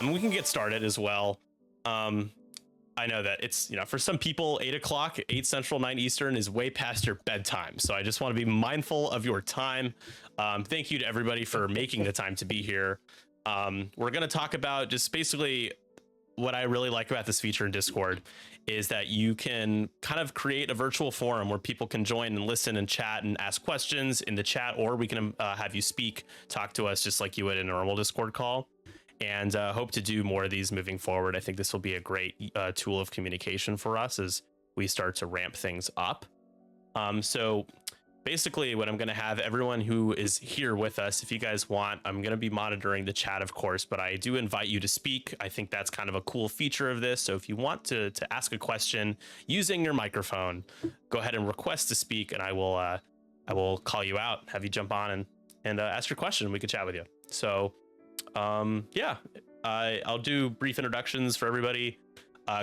And we can get started as well. I know that it's, for some people, 8 o'clock, 8 Central, 9 Eastern is way past your bedtime. So I just want to be mindful of your time. Thank you to everybody for making the time to be here. We're going to talk about just basically what I really like about this feature in Discord is that you can kind of create a virtual forum where people can join and listen and chat and ask questions in the chat, or we can have you talk to us just like you would in a normal Discord call. And hope to do more of these moving forward. I think this will be a great tool of communication for us as we start to ramp things up. So basically what I'm going to have everyone who is here with us, if you guys want, I'm going to be monitoring the chat, of course, but I do invite you to speak. I think that's kind of a cool feature of this. So if you want to ask a question using your microphone, go ahead and request to speak, and I will call you out, have you jump on and ask your question. We could chat with you. So I'll do brief introductions for everybody.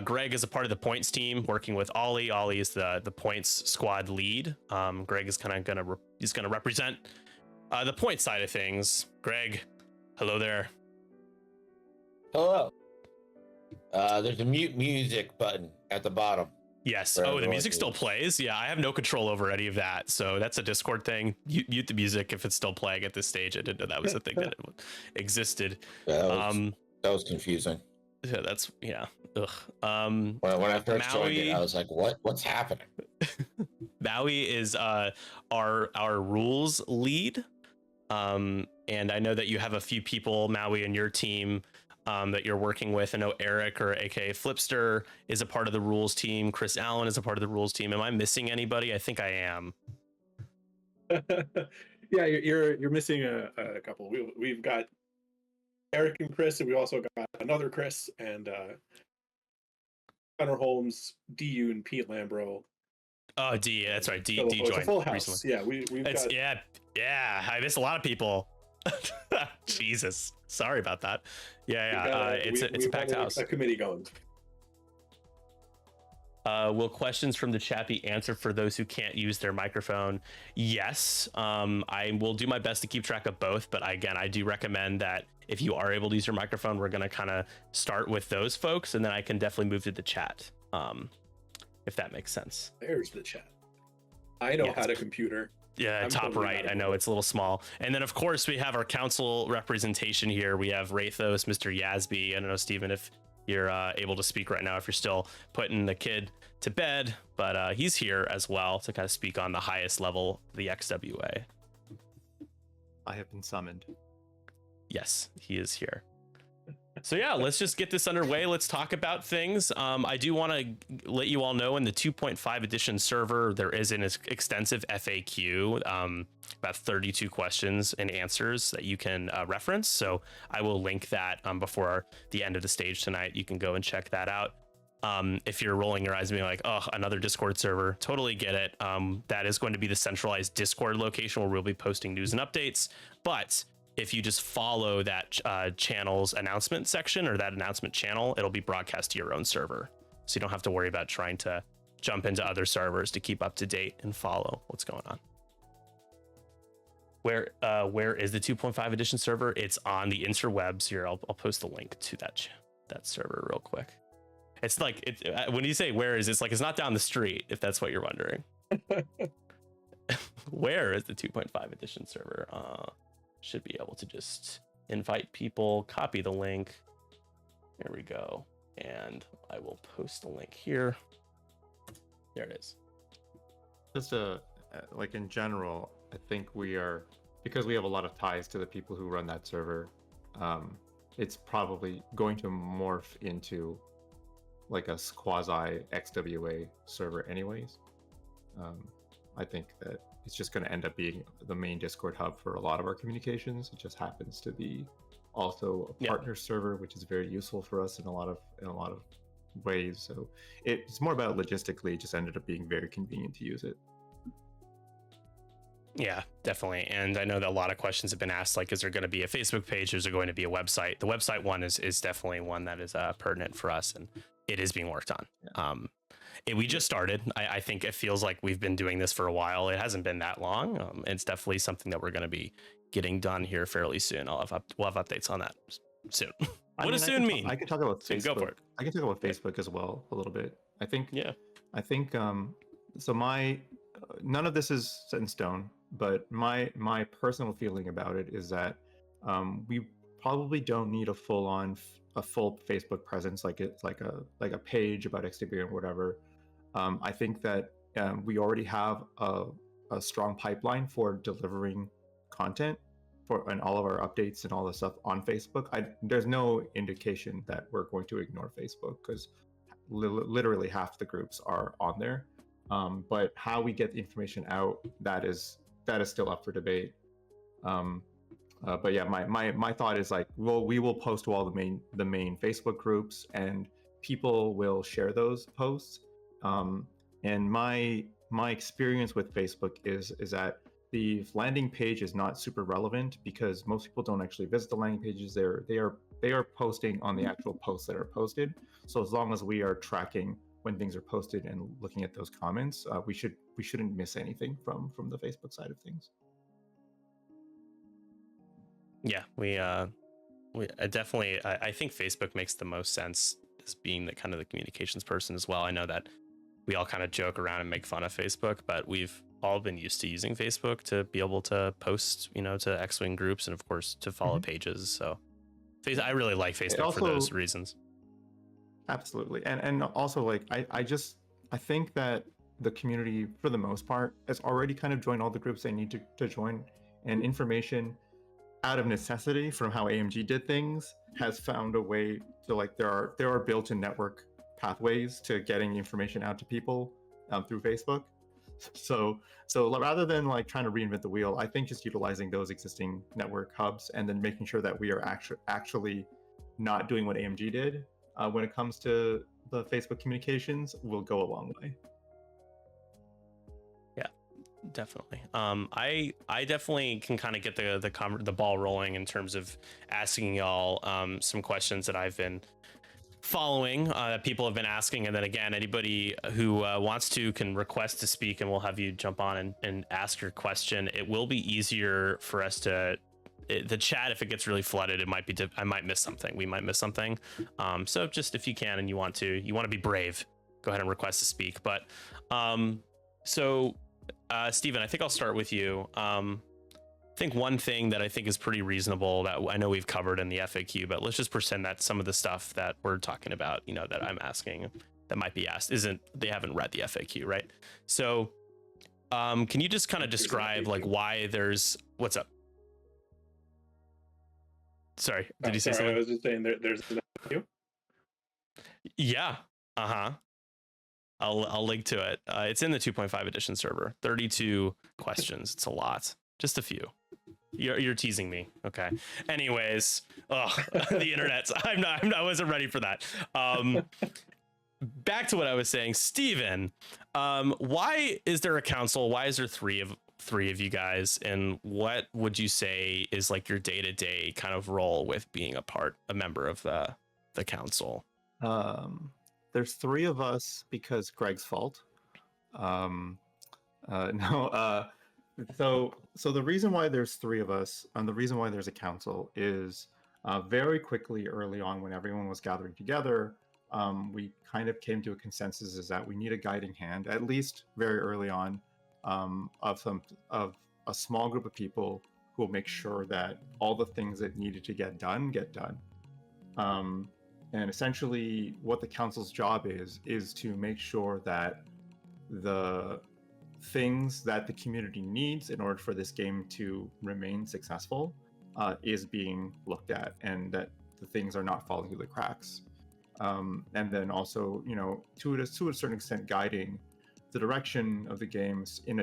Greg is a part of the points team working with Ollie. Ollie is the points squad lead. Greg is kind of he's gonna represent the point side of things. Greg, hello there. Hello. There's a mute music button at the bottom. Yes. Oh, the music still plays. Yeah, I have no control over any of that. So that's a Discord thing. Mute the music if it's still playing at this stage. I didn't know that was a thing that existed. Yeah, that was confusing. Yeah, that's Ugh. When I first joined it, I was like, what's happening? Maui is our rules lead. And I know that you have a few people, Maui, in your team that you're working with. I know Eric, or aka Flipster, is a part of the rules team. Chris Allen is a part of the rules team. Am I missing anybody? I think I am. Yeah, you're missing a couple. We've got Eric and Chris, and we also got another Chris and Connor Holmes, DU, and Pete Lambro. Oh, D, that's right. D It's joined a full house. recently. Yeah, we've got. Yeah. I missed a lot of people. Jesus, sorry about that. It's a packed house. A committee going. Will questions from the chat be answered for those who can't use their microphone? Yes. I will do my best to keep track of both, but again, I do recommend that if you are able to use your microphone, we're going to kind of start with those folks, and then I can definitely move to the chat, if that makes sense. There's the chat. I know how to computer. Yeah, top right. I know it's a little small. And then, of course, we have our council representation here. We have Rathos, Mr. Yasby. I don't know, Steven, if you're able to speak right now, if you're still putting the kid to bed, but he's here as well to kind of speak on the highest level, the XWA. I have been summoned. Yes, he is here. So yeah, let's just get this underway. Let's talk about things. I do want to let you all know in the 2.5 edition server, there is an extensive FAQ, about 32 questions and answers that you can reference. So I will link that before the end of the stage tonight. You can go and check that out. If you're rolling your eyes and being like, oh, another Discord server, totally get it. That is going to be the centralized Discord location where we'll be posting news and updates. But if you just follow that channel's announcement section or that announcement channel, it'll be broadcast to your own server. So you don't have to worry about trying to jump into other servers to keep up to date and follow what's going on. Where is the 2.5 edition server? It's on the interwebs here. I'll post the link to that server real quick. It's like, when you say where is, it's like, it's not down the street, if that's what you're wondering. Where is the 2.5 edition server? Should be able to just invite people, copy the link. There we go. And I will post the link here. There it is. Just like in general, I think because we have a lot of ties to the people who run that server, it's probably going to morph into like a quasi XWA server anyways. I think that it's just going to end up being the main Discord hub for a lot of our communications. It just happens to be also a partner server, which is very useful for us in a lot of ways. So it's more about logistically, it just ended up being very convenient to use it. Yeah, definitely. And I know that a lot of questions have been asked, like, is there going to be a Facebook page? Or is there going to be a website? The website one is definitely one that is pertinent for us, and it is being worked on. Yeah. We just started. I think it feels like we've been doing this for a while. It hasn't been that long. It's definitely something that we're going to be getting done here fairly soon. We'll have updates on that soon. I What mean, does soon mean? I can talk about Soon, Facebook. go for it. I can talk about Facebook as well a little bit. Yeah. I think so my none of this is set in stone, but my personal feeling about it is that we probably don't need a full Facebook presence like it's like a page about XDB or whatever. I think that we already have a strong pipeline for delivering content and all of our updates and all the stuff on Facebook. There's no indication that we're going to ignore Facebook because literally half the groups are on there. But how we get the information out, that is still up for debate. But yeah, my thought is like, well, we will post to all the main Facebook groups, and people will share those posts. And my experience with Facebook is that the landing page is not super relevant because most people don't actually visit the landing pages. They are posting on the actual posts that are posted. So as long as we are tracking when things are posted and looking at those comments, we shouldn't miss anything from the Facebook side of things. Yeah, I definitely I think Facebook makes the most sense as being the kind of the communications person as well. I know that we all kind of joke around and make fun of Facebook, but we've all been used to using Facebook to be able to post, to X-Wing groups and of course to follow pages. So I really like Facebook for those reasons. Absolutely. And also like I think that the community for the most part has already kind of joined all the groups they need to join, and information out of necessity from how AMG did things has found a way to, like, there are built-in network pathways to getting information out to people through Facebook. So rather than like trying to reinvent the wheel, I think just utilizing those existing network hubs and then making sure that we are actually not doing what AMG did when it comes to the Facebook communications will go a long way. Yeah, definitely. I definitely can kind of get the ball rolling in terms of asking y'all some questions that I've been following that people have been asking, and then again, anybody who wants to can request to speak, and we'll have you jump on and ask your question. It will be easier for us to the chat. If it gets really flooded, it might be I might miss something. We might miss something. So just if you can and you want to be brave, go ahead and request to speak. But so Steven, I think I'll start with you. I think one thing that I think is pretty reasonable that I know we've covered in the FAQ, but let's just pretend that some of the stuff that we're talking about, that I'm asking that might be asked they haven't read the FAQ, right? So can you just kind of describe like why what's up? Sorry, did you say something? I was just saying there's an FAQ. Yeah. I'll link to it. It's in the 2.5 edition server. 32 questions. It's a lot. Just a few. You're teasing me. Okay. Anyways, the internet. I wasn't ready for that. Back to what I was saying, Steven. Why is there a council? Why is there three of you guys? And what would you say is like your day-to-day kind of role with being a member of the council? There's three of us because Greg's fault. So the reason why there's three of us and the reason why there's a council is very quickly early on when everyone was gathering together, we kind of came to a consensus is that we need a guiding hand, at least very early on, of a small group of people who will make sure that all the things that needed to get done get done. And essentially what the council's job is to make sure that the things that the community needs in order for this game to remain successful is being looked at, and that the things are not falling through the cracks. And then also, to a certain extent, guiding the direction of the games in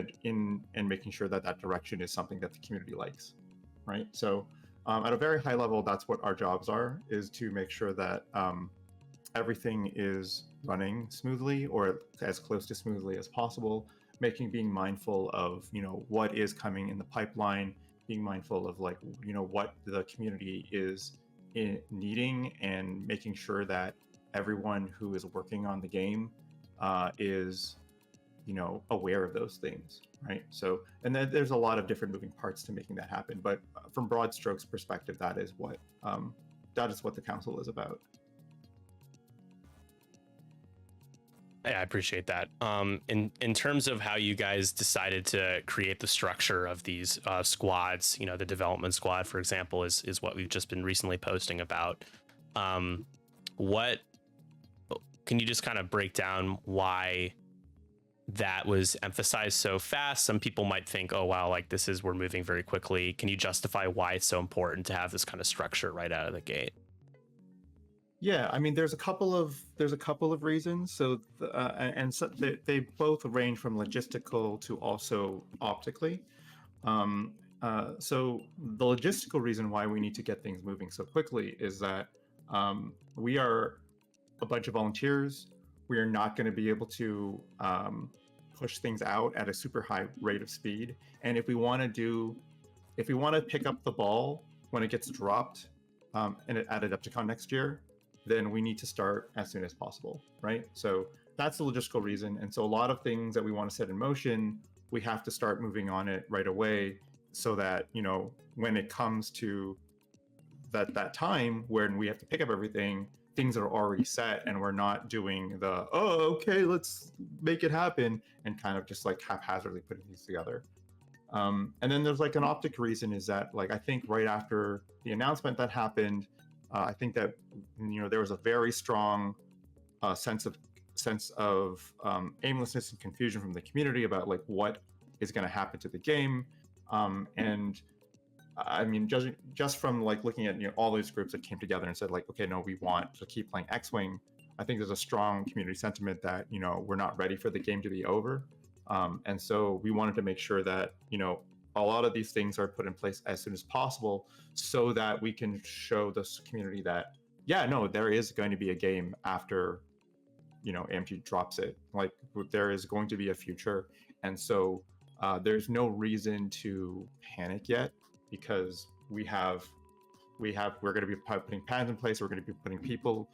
making sure that direction is something that the community likes, right? So at a very high level, that's what our jobs are, is to make sure that everything is running smoothly or as close to smoothly as possible, being mindful of, what is coming in the pipeline, being mindful of what the community is needing, and making sure that everyone who is working on the game is, aware of those things, right? So, and then there's a lot of different moving parts to making that happen, but from broad strokes perspective, that is what is what the council is about. Yeah, I appreciate that. In terms of how you guys decided to create the structure of these squads, you know, the development squad, for example, is what we've just been recently posting about. What can you just kind of break down why that was emphasized so fast? Some people might think, oh wow, like we're moving very quickly. Can you justify why it's so important to have this kind of structure right out of the gate? Yeah, I mean, there's a couple of reasons. So, and so they both range from logistical to also optically. So the logistical reason why we need to get things moving so quickly is that we are a bunch of volunteers. We are not going to be able to push things out at a super high rate of speed. And if we want to pick up the ball when it gets dropped at Adepticon next year, then we need to start as soon as possible, right? So that's the logistical reason. And so a lot of things that we want to set in motion, we have to start moving on it right away, so that, you know, when it comes to that time when we have to pick up everything, things are already set, and we're not doing the, oh, okay, let's make it happen, and kind of just like haphazardly putting these together. And then there's like an optic reason, is that, like, I think right after the announcement that happened, I think that, you know, there was a very strong sense of aimlessness and confusion from the community about like what is going to happen to the game. And I mean, just from like looking at, you know, all these groups that came together and said like, okay, no, we want to keep playing X-Wing. I think there's a strong community sentiment that, you know, we're not ready for the game to be over. And so we wanted to make sure that, you know, a lot of these things are put in place as soon as possible, so that we can show this community that, yeah, no, there is going to be a game after, you know, AMG drops it. Like, there is going to be a future. And so there's no reason to panic yet, because we're going to be putting plans in place. We're going to be putting people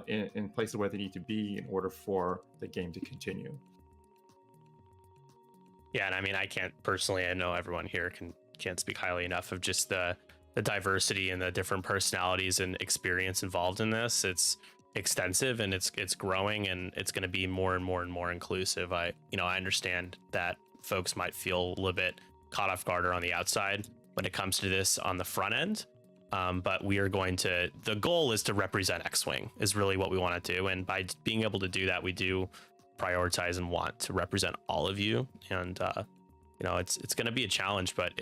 in places where they need to be in order for the game to continue. Yeah, and I mean, I can't personally, I know everyone here can't speak highly enough of just the diversity and the different personalities and experience involved in this. It's extensive, and it's growing, and it's going to be more and more and more inclusive. I understand that folks might feel a little bit caught off guard or on the outside when it comes to this on the front end. But the goal is to represent X-Wing is really what we want to do. And by being able to do that, we do prioritize and want to represent all of you. And, it's going to be a challenge, but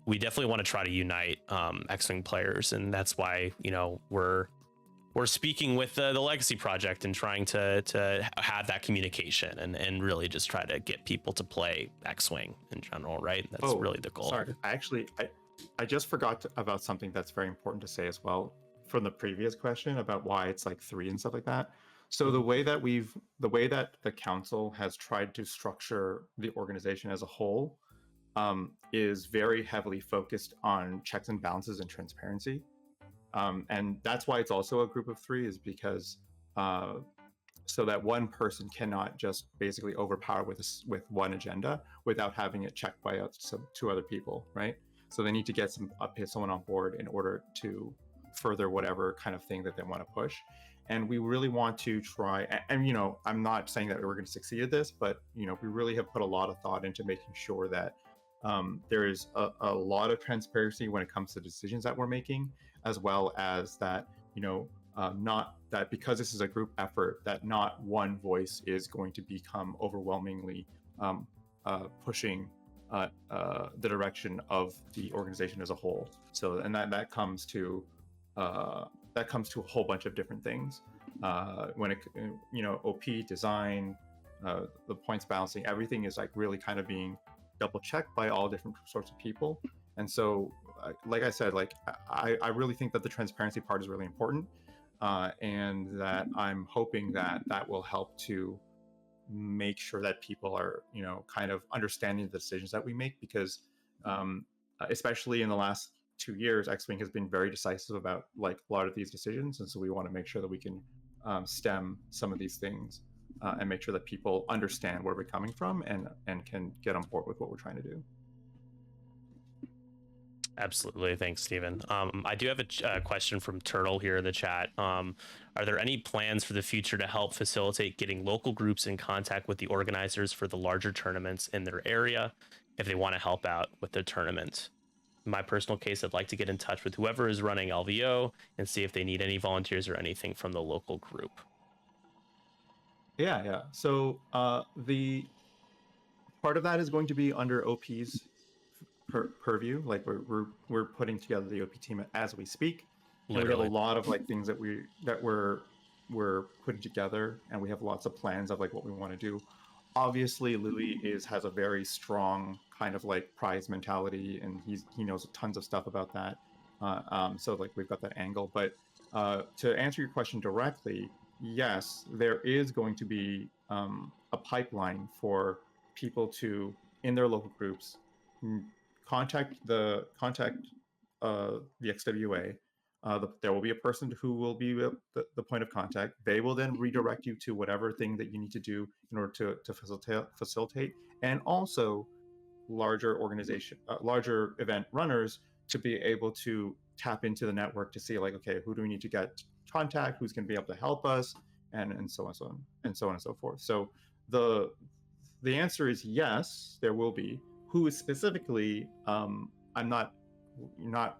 we definitely want to try to unite X-Wing players. And that's why, you know, we're speaking with the Legacy Project and trying to have that communication and really just try to get people to play X-Wing in general, right? That's really the goal. Sorry, I just forgot about something that's very important to say as well from the previous question about why it's like 3 and stuff like that. So the way that the council has tried to structure the organization as a whole is very heavily focused on checks and balances and transparency. And that's why it's also a group of 3, is because so that one person cannot just basically overpower with one agenda without having it checked by 2 other people, right? So they need to get someone on board in order to further whatever kind of thing that they want to push. And we really want to try, and, you know, I'm not saying that we're going to succeed at this, but, you know, we really have put a lot of thought into making sure that there is a lot of transparency when it comes to decisions that we're making, as well as that, you know, not that because this is a group effort, that not one voice is going to become overwhelmingly pushing the direction of the organization as a whole. So, and that comes to a whole bunch of different things. When it, you know, OP design, the points balancing, everything is like really kind of being double checked by all different sorts of people. And so, like I said, like I really think that the transparency part is really important, and that I'm hoping that will help to make sure that people are, you know, kind of understanding the decisions that we make, because especially in the last 2 years, X-Wing has been very decisive about like a lot of these decisions, and so we want to make sure that we can stem some of these things and make sure that people understand where we're coming from and can get on board with what we're trying to do. Absolutely. Thanks, Stephen. I do have a question from Turtle here in the chat. Are there any plans for the future to help facilitate getting local groups in contact with the organizers for the larger tournaments in their area if they want to help out with the tournament? In my personal case, I'd like to get in touch with whoever is running LVO and see if they need any volunteers or anything from the local group. Yeah. So the part of that is going to be under OP's purview. Like we're putting together the OP team as we speak. And we have a lot of like things that we're putting together, and we have lots of plans of like what we want to do. Obviously, Louis has a very strong kind of like prize mentality, and he knows tons of stuff about that. So like we've got that angle. But to answer your question directly, yes, there is going to be a pipeline for people to, in their local groups, contact the XWA. There will be a person who will be the point of contact. They will then redirect you to whatever thing that you need to do in order to facilitate, and also larger event runners to be able to tap into the network to see like, okay, who do we need to get contact, who's going to be able to help us, and so on and so forth. So the answer is yes, there will be. Who is specifically,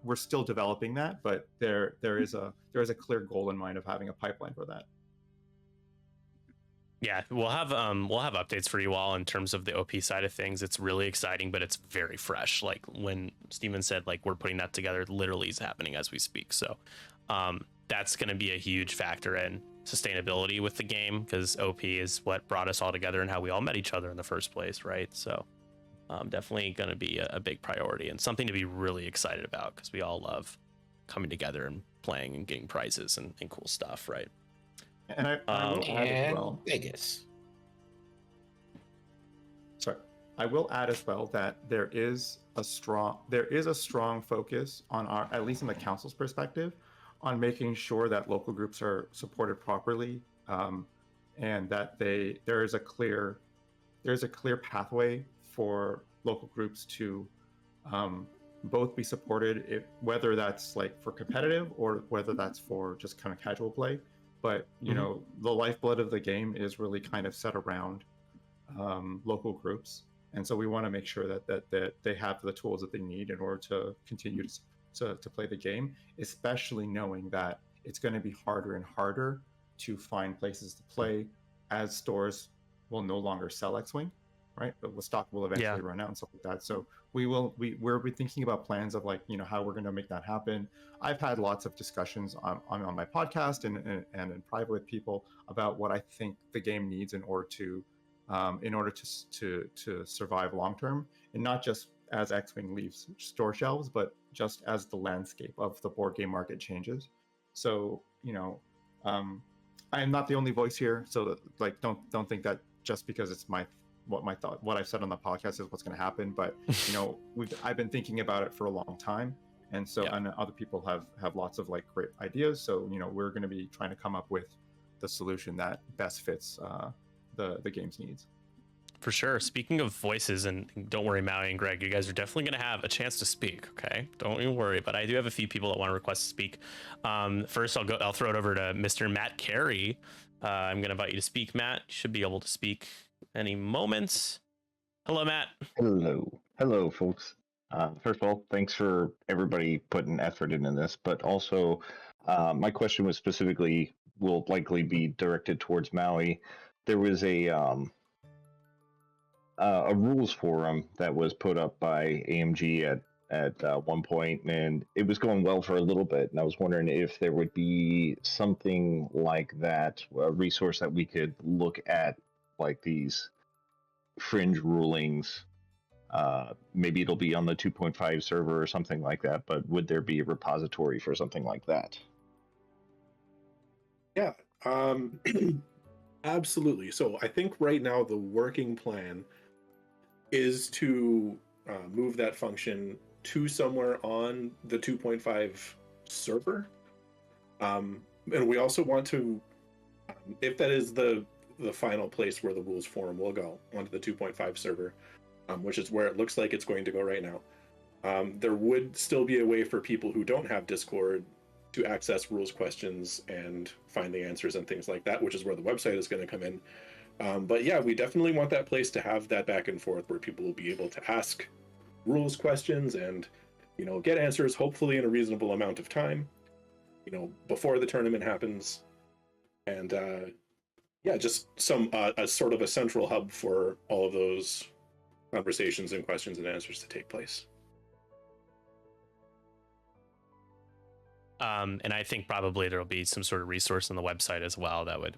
we're still developing that, but there is a clear goal in mind of having a pipeline for that. Yeah, we'll have updates for you all in terms of the OP side of things. It's really exciting, but it's very fresh. Like when Steven said, like we're putting that together, it literally is happening as we speak. So that's going to be a huge factor in sustainability with the game, because OP is what brought us all together and how we all met each other in the first place, right? So definitely going to be a big priority and something to be really excited about, because we all love coming together and playing and getting prizes and cool stuff, right? And I will add as well, Vegas. Sorry, I will add as well that there is a strong focus on our, at least in the council's perspective, on making sure that local groups are supported properly, and that there is a clear pathway for local groups to both be supported, whether that's like for competitive or whether that's for just kind of casual play. But you know, the lifeblood of the game is really kind of set around local groups, and so we want to make sure that they have the tools that they need in order to continue to play the game, especially knowing that it's going to be harder and harder to find places to play as stores will no longer sell X-Wing, right? But the stock will eventually run out and stuff like that. So we're thinking about plans of like, you know, how we're going to make that happen. I've had lots of discussions on my podcast and in private with people about what I think the game needs in order to survive long term, and not just as X-Wing leaves store shelves, but just as the landscape of the board game market changes. So, you know, I am not the only voice here. So like, don't think that just because it's what I've said on the podcast is what's going to happen. But you know, I've been thinking about it for a long time, and so and other people have lots of like great ideas. So you know, we're going to be trying to come up with the solution that best fits the game's needs. For sure. Speaking of voices, and don't worry, Maui and Greg, you guys are definitely going to have a chance to speak. Okay, don't even worry. But I do have a few people that want to request to speak. First, I'll throw it over to Mr. Matt Carey. I'm going to invite you to speak, Matt. You should be able to speak any moments. Hello, Matt. Hello, folks. First of all, thanks for everybody putting effort into this. But also, my question was specifically will likely be directed towards Maui. There was a rules forum that was put up by AMG at one point, and it was going well for a little bit. And I was wondering if there would be something like that, a resource that we could look at, like these fringe rulings. Maybe it'll be on the 2.5 server or something like that, but would there be a repository for something like that? Yeah, absolutely. So I think right now the working plan is to move that function to somewhere on the 2.5 server. And we also want to, if that is the final place where the rules forum will go, onto the 2.5 server, which is where it looks like it's going to go right now. There would still be a way for people who don't have Discord to access rules questions and find the answers and things like that, which is where the website is going to come in. But yeah, we definitely want that place to have that back and forth where people will be able to ask rules questions and, you know, get answers, hopefully in a reasonable amount of time, you know, before the tournament happens. And yeah, just some a sort of a central hub for all of those conversations and questions and answers to take place. And I think probably there'll be some sort of resource on the website as well that would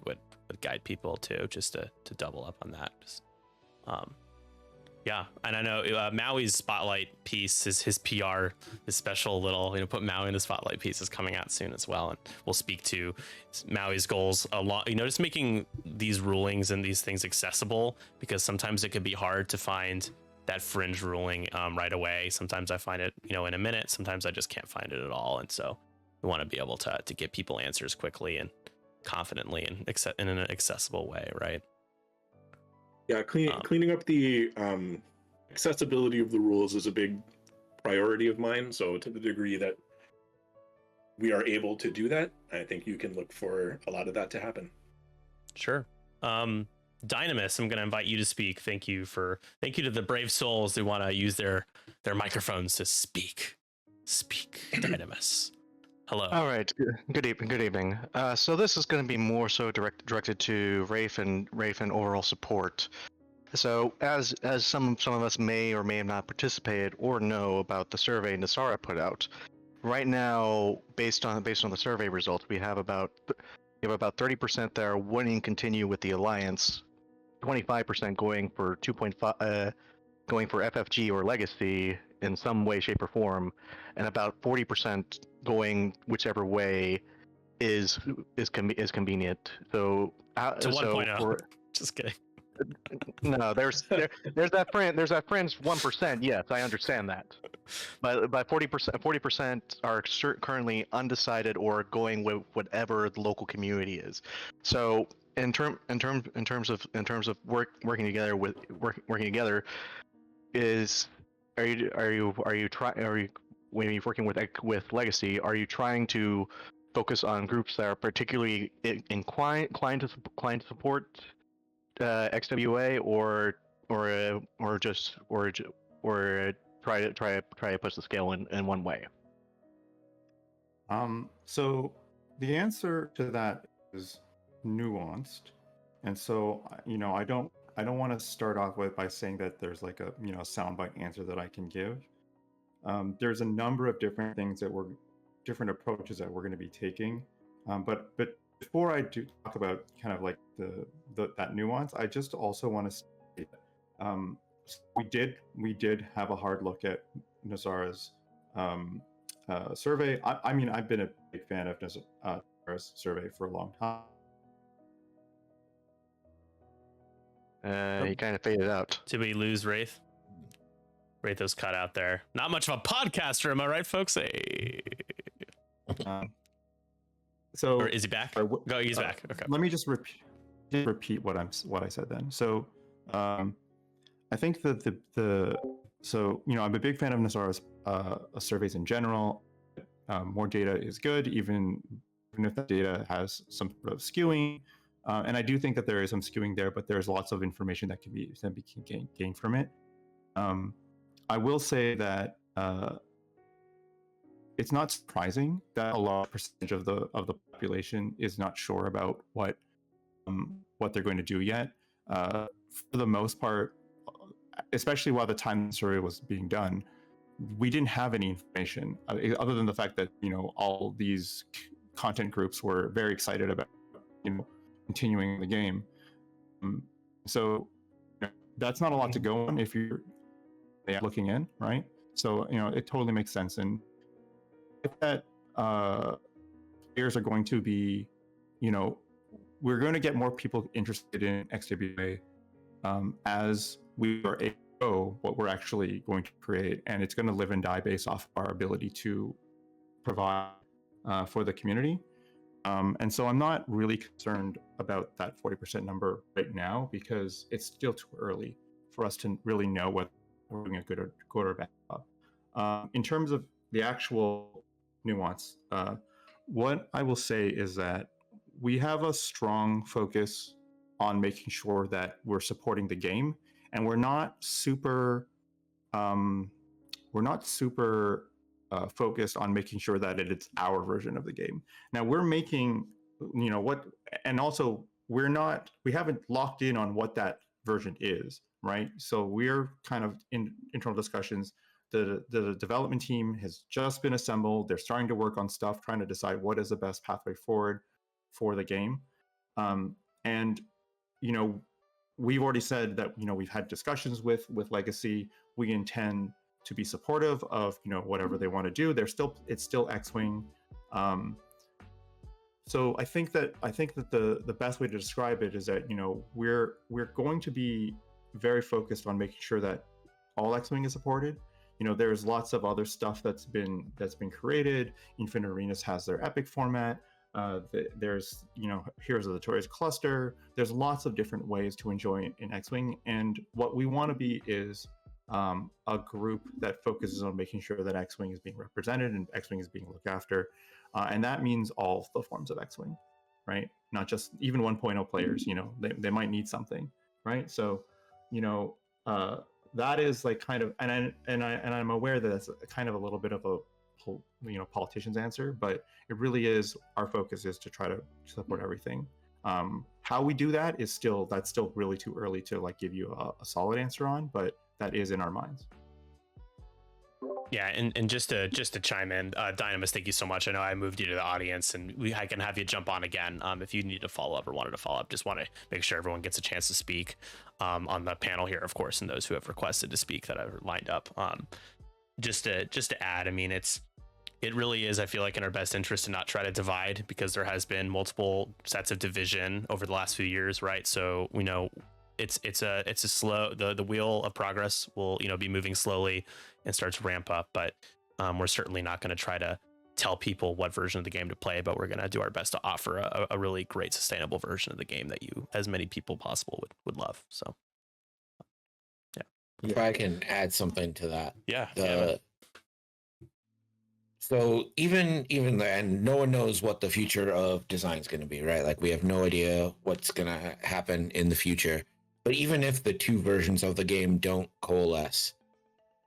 guide people too, just to double up on that. Just, yeah, and I know Maui's spotlight piece is his PR, his special little, you know, put Maui in the spotlight piece is coming out soon as well, and we'll speak to Maui's goals a lot. You know, just making these rulings and these things accessible, because sometimes it could be hard to find that fringe ruling right away. Sometimes I find it, you know, in a minute. Sometimes I just can't find it at all, and so we want to be able to give people answers quickly and confidently and in an accessible way, right? Yeah, cleaning up the accessibility of the rules is a big priority of mine. So to the degree that we are able to do that, I think you can look for a lot of that to happen. Sure. Dynamis, I'm going to invite you to speak. Thank you to the brave souls who want to use their microphones to speak. Dynamis. Hello. All right. Good evening. So this is going to be more so directed to Rafe and overall support. So as some of us may or may have not participated or know about the survey Nasara put out, right now, based on the survey results, we have about 30% that are wanting to continue with the alliance, 25% going for 2.5, going for FFG or legacy in some way, shape, or form, and about 40% going whichever way is convenient. So to 1.0. Just kidding. No, there's that friend. There's that friend's 1%. Yes, I understand that. But 40% are currently undecided or going with whatever the local community is. So in terms of working together is when you're working with Legacy, are you trying to focus on groups that are particularly inclined to support XWA, or try to push the scale in one way? So the answer to that is nuanced, and so I don't want to start off by saying that there's like a soundbite answer that I can give. There's a number of different things different approaches that we're going to be taking, but before I do talk about kind of like that nuance, I just also want to say that we did have a hard look at Nazara's survey. I mean, I've been a big fan of Nazara's survey for a long time. He kind of faded out. Did we lose Wraith? Wraith was cut out there. Not much of a podcaster, am I right, folks? Hey. So, or is he back? Go, he's back. Okay. Let me just repeat what I said then. So, I think that I'm a big fan of Nazara's surveys in general. More data is good, even if the data has some sort of skewing. And I do think that there is some skewing there, but there's lots of information that can be gained from it. I will say that it's not surprising that a large percentage of the population is not sure about what they're going to do yet. For the most part, especially while the time the survey was being done, we didn't have any information other than the fact that all these content groups were very excited about continuing the game. So that's not a lot to go on if you're looking in, right? So it totally makes sense. And if that players are going to be, we're going to get more people interested in XWA as we are able to know what we're actually going to create, and it's going to live and die based off our ability to provide for the community. And so I'm not really concerned about that 40% number right now, because it's still too early for us to really know whether we're doing a good or bad job. In terms of the actual nuance, what I will say is that we have a strong focus on making sure that we're supporting the game, and we're not super focused on making sure that it's our version of the game. Now we're making, and also we haven't locked in on what that version is, right? So we're kind of in internal discussions. The development team has just been assembled. They're starting to work on stuff, trying to decide what is the best pathway forward for the game. And we've already said that we've had discussions with Legacy. We intend to be supportive of whatever they want to do. It's still X-Wing. So I think that the best way to describe it is that we're going to be very focused on making sure that all X-Wing is supported. There's lots of other stuff that's been created. Infinite Arenas has their epic format. There's Heroes of the Torres cluster. There's lots of different ways to enjoy in X-Wing, and what we want to be is a group that focuses on making sure that X-Wing is being represented and X-Wing is being looked after, and that means all the forms of X-Wing, right? Not just even 1.0 players. They might need something, right? So that is like kind of, and I'm aware that that's kind of a little bit of a politician's answer, but it really is, our focus is to try to support everything. How we do that is still really too early to give you a solid answer on, but that is in our minds. Yeah, and just to chime in, Dynamis, thank you so much. I know I moved you to the audience, and I can have you jump on again if you need to follow up or wanted to follow up. Just want to make sure everyone gets a chance to speak on the panel here, of course, and those who have requested to speak that are lined up. Just to add, I mean, it really is, I feel like, in our best interest to not try to divide, because there has been multiple sets of division over the last few years, right? So we know it's a slow, the wheel of progress will be moving slowly and start to ramp up, but we're certainly not going to try to tell people what version of the game to play, but we're going to do our best to offer a really great sustainable version of the game that as many people possible would love. So yeah, if I can add something to that. Yeah. So even and no one knows what the future of design is going to be, right? Like, we have no idea what's going to happen in the future. But even if the two versions of the game don't coalesce,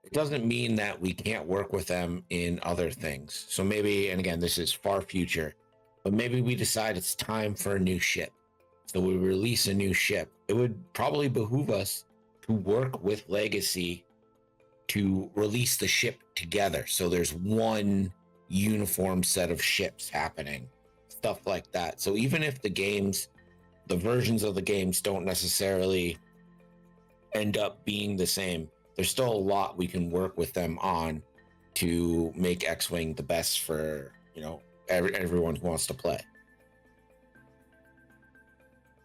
it doesn't mean that we can't work with them in other things. So maybe, and again, this is far future, but maybe we decide it's time for a new ship. So we release a new ship. It would probably behoove us to work with Legacy to release the ship together, so there's one uniform set of ships happening, stuff like that. So even if the versions of the games don't necessarily end up being the same, there's still a lot we can work with them on to make X-Wing the best for everyone who wants to play.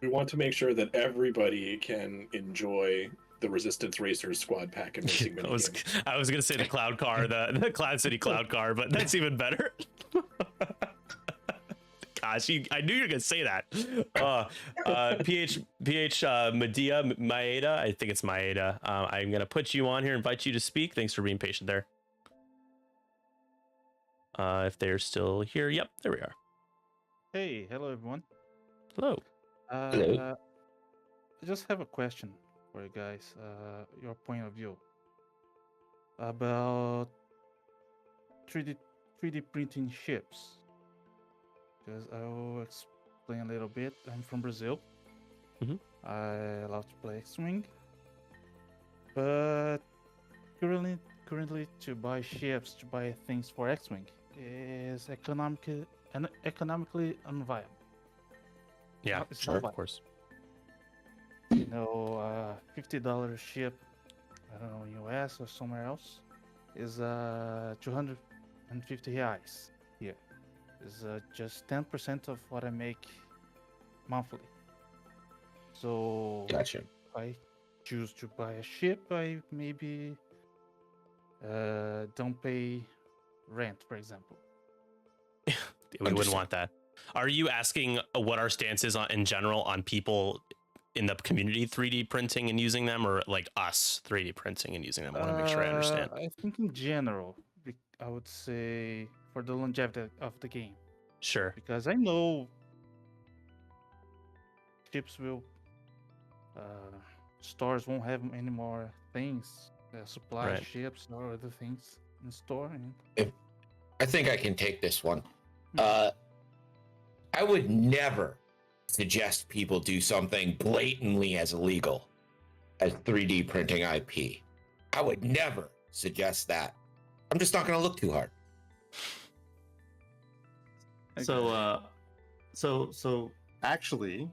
We want to make sure that everybody can enjoy the Resistance Racers squad pack and racing minigames. I was going to say the cloud car, the Cloud City cloud car, but that's even better. Gosh, I knew you were going to say that. PH Maeda, I think it's Maeda. I'm going to put you on here, invite you to speak. Thanks for being patient there. If they're still here. Yep, there we are. Hey, hello everyone. Hello. Hello. I just have a question for you guys. Your point of view about 3D printing ships. Because I will explain a little bit. I'm from Brazil. Mm-hmm. I love to play X-Wing, but currently to buy ships, to buy things for X-Wing is economically unviable. Yeah, It's sure, not of course. $50 ship, I don't know, in US or somewhere else, is 250 reais here. Is just 10% of what I make monthly. So Gotcha. if I choose to buy a ship, I maybe don't pay rent, for example. We wouldn't want that. Are you asking what our stance is in general on people in the community 3D printing and using them, or like us 3D printing and using them? I want to make sure I understand. I think in general, I would say for the longevity of the game, Sure. because I know ships will, stores won't have any more things, supply Right. ships or other things in store. And I think I can take this one. I would never suggest people do something blatantly as illegal as 3D printing IP. I would never suggest that. I'm just not going to look too hard. So actually,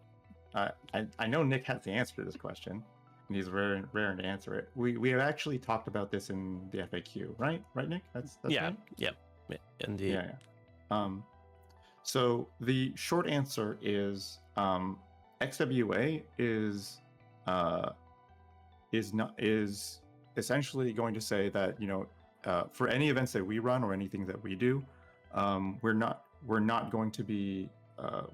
I know Nick has the answer to this question, and he's raring to answer it. We have actually talked about this in the FAQ, right? Right, Nick? That's Yeah. right? Yep. Indeed. Yeah. So the short answer is XWA is essentially going to say that, you know, for any events that we run or anything that we do, we're not going to be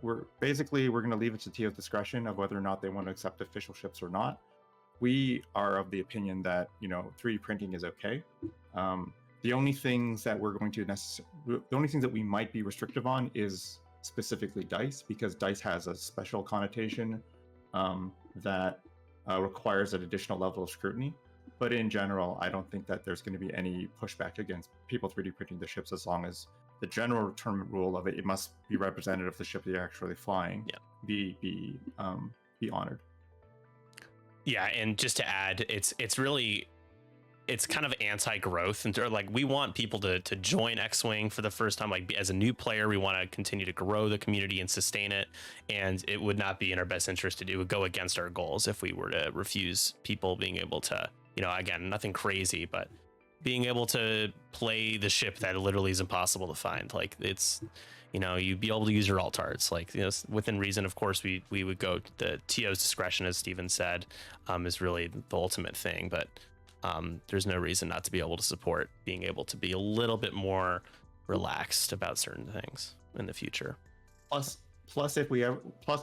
we're going to leave it to TO's discretion of whether or not they want to accept official ships or not. We are of the opinion that, you know, 3D printing is okay. The only things that we might be restrictive on is specifically dice, because dice has a special connotation that requires an additional level of scrutiny. But in general, I don't think that there's going to be any pushback against people 3D printing the ships, as long as the general tournament rule of it must be representative of the ship that you're actually flying. Yeah. Be honored. Yeah, and just to add, it's kind of anti-growth, and like we want people to join X-Wing for the first time. Like as a new player, we want to continue to grow the community and sustain it, and it would not be in our best interest to go against our goals if we were to refuse people being able to, you know, again, nothing crazy, but being able to play the ship that literally is impossible to find. Like it's, you know, you'd be able to use your alt arts, like, you know, within reason. Of course, we would go the TO's discretion, as Steven said, is really the ultimate thing, but there's no reason not to be able to support being able to be a little bit more relaxed about certain things in the future. Plus,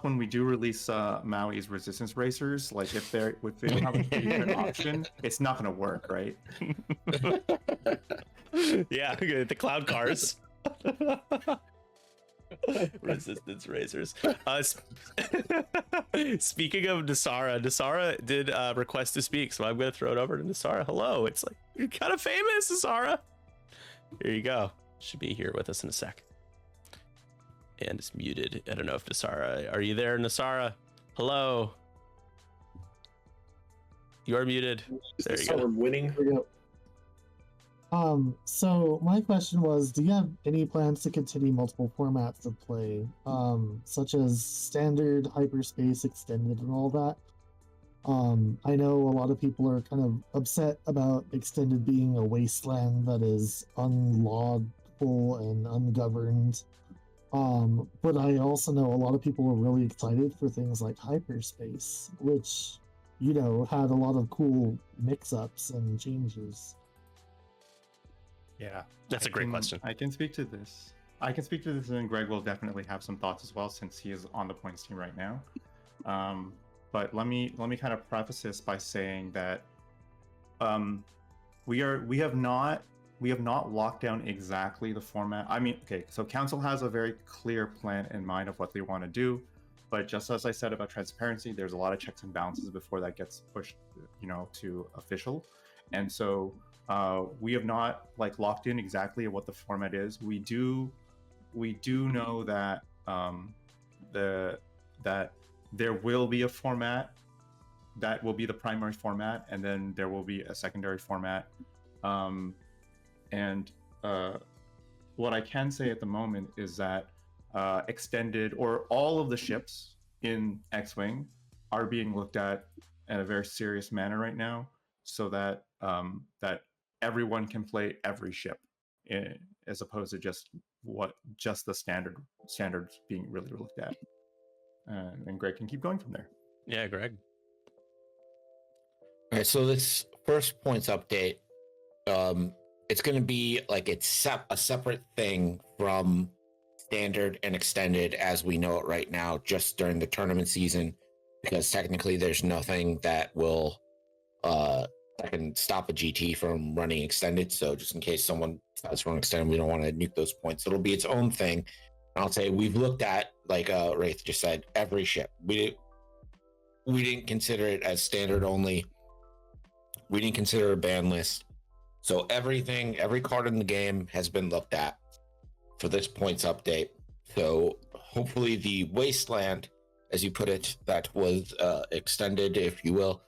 when we do release Maui's resistance racers, like if they don't have a different option, it's not going to work, right? Yeah, the cloud cars. Resistance racers. Speaking of Nasara did request to speak, so I'm going to throw it over to Nasara. Hello, it's like, you're kind of famous, Nasara. Here you go. Should be here with us in a sec. And it's muted. I don't know if Nasara, are you there, Nasara? Hello. You are muted. There you go. Winning. So my question was, do you have any plans to continue multiple formats of play, such as standard, hyperspace, extended, and all that? I know a lot of people are kind of upset about extended being a wasteland that is unlawful and ungoverned. But I also know a lot of people are really excited for things like hyperspace, which, you know, had a lot of cool mix-ups and changes. Yeah, That's a great question. I can speak to this. And Greg will definitely have some thoughts as well, since he is on the points team right now. But let me kind of preface this by saying that we have not locked down exactly the format. I mean, okay, so Council has a very clear plan in mind of what they want to do, but just as I said about transparency, there's a lot of checks and balances before that gets pushed, you know, to official. And so we have not like locked in exactly what the format is. We do know that that there will be a format that will be the primary format, and then there will be a secondary format. And what I can say at the moment is that extended, or all of the ships in X-Wing, are being looked at in a very serious manner right now, so that that everyone can play every ship, as opposed to just the standards being really looked at. And Greg can keep going from there. Yeah, Greg. All right, so this first points update, it's going to be like a separate thing from standard and extended as we know it right now, just during the tournament season. because technically there's nothing that will that can stop a GT from running extended. So just in case someone decides to run extended, we don't want to nuke those points. It'll be its own thing. And I'll say we've looked at, like Wraith just said, every ship. We didn't consider it as standard only. We didn't consider a ban list. So everything, every card in the game has been looked at for this points update. So hopefully the Wasteland, as you put it, that was extended, if you will.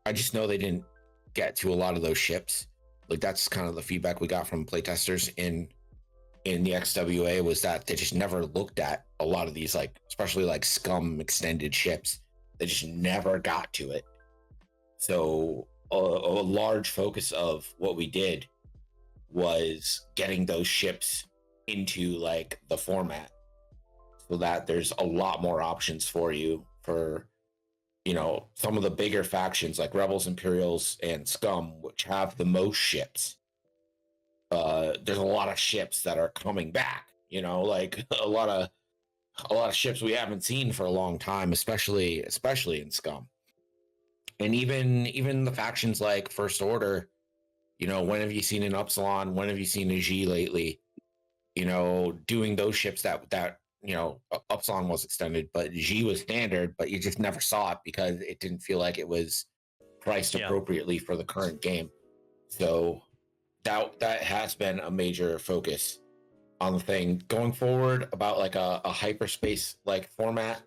I just know they didn't get to a lot of those ships. Like that's kind of the feedback we got from playtesters in the XWA, was that they just never looked at a lot of these, like especially like Scum extended ships. They just never got to it. So a large focus of what we did was getting those ships into like the format, so that there's a lot more options for you for, you know, some of the bigger factions like Rebels, Imperials, and Scum, which have the most ships. There's a lot of ships that are coming back, you know, like a lot of ships we haven't seen for a long time, especially in Scum. And even the factions like First Order, you know, when have you seen an Upsilon? When have you seen a G lately? You know, doing those ships that you know, Upsilon was extended, but G was standard, but you just never saw it because it didn't feel like it was priced appropriately for the current game. So that has been a major focus on the thing going forward, about like a hyperspace like format.